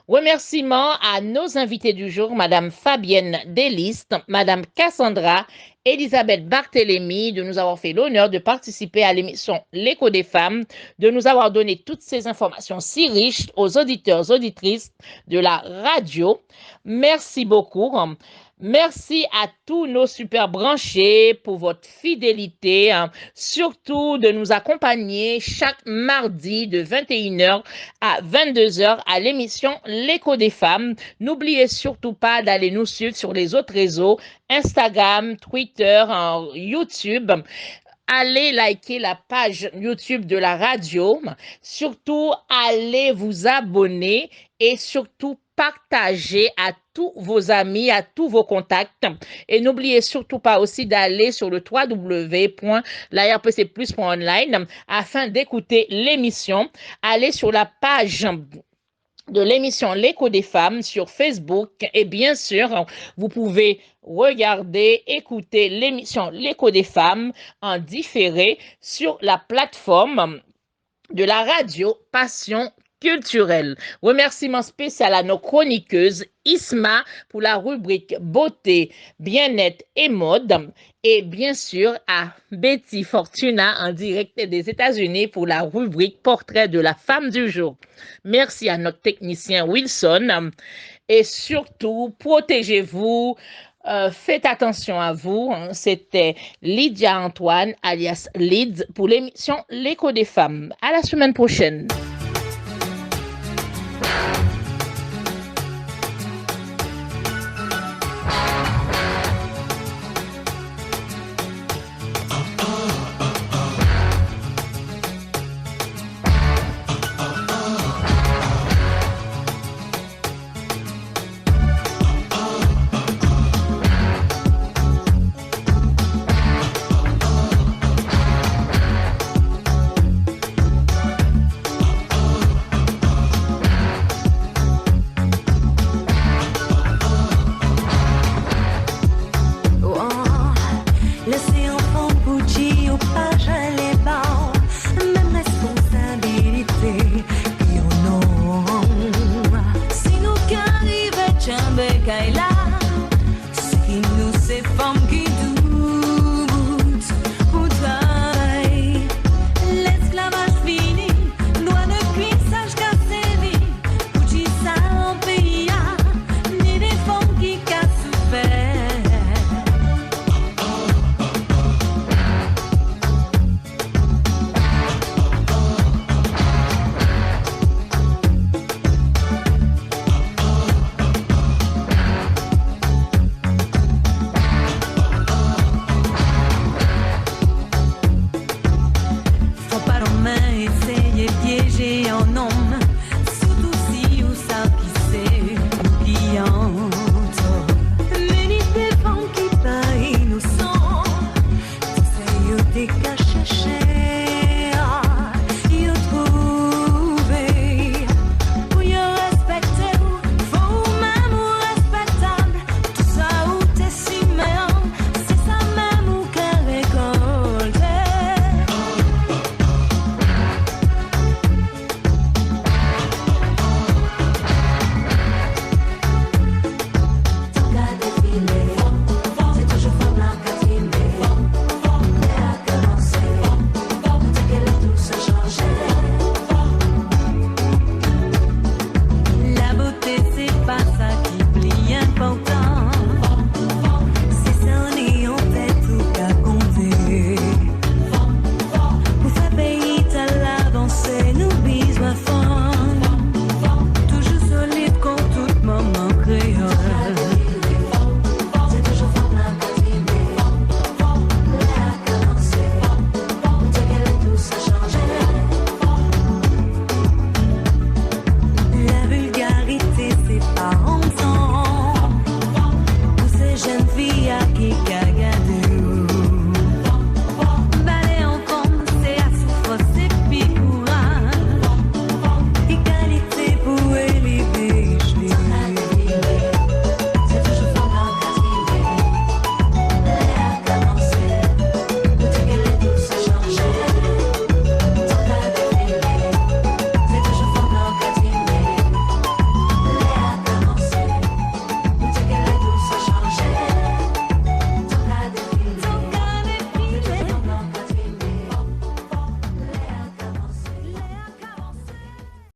Remerciements à nos invités du jour, Madame Fabienne Deliste, Madame Cassandra, Elisabeth Barthélémy, de nous avoir fait l'honneur de participer à l'émission L'écho des femmes, de nous avoir donné toutes ces informations si riches aux auditeurs, auditrices de la radio. Merci beaucoup. Merci à tous nos super branchés pour votre fidélité, surtout de nous accompagner chaque mardi de 21h à 22h à l'émission L'écho des femmes. N'oubliez surtout pas d'aller nous suivre sur les autres réseaux, Instagram, Twitter, YouTube. Allez liker la page YouTube de la radio. Surtout, allez vous abonner et surtout partager à tous vos amis, à tous vos contacts. Et n'oubliez surtout pas aussi d'aller sur le www.larpcplus.online afin d'écouter l'émission. Allez sur la page de l'émission L'écho des femmes sur Facebook et bien sûr, vous pouvez regarder, écouter l'émission L'écho des femmes en différé sur la plateforme de la radio Passion culturelle. Remerciements spécial à nos chroniqueuses Isma pour la rubrique beauté, bien-être et mode et bien sûr à Betty Fortuna en direct des États-Unis pour la rubrique portrait de la femme du jour. Merci à notre technicien Wilson et surtout protégez-vous. Faites attention à vous. C'était Lydia Antoine, alias Lids, pour l'émission L'écho des femmes. À la semaine prochaine.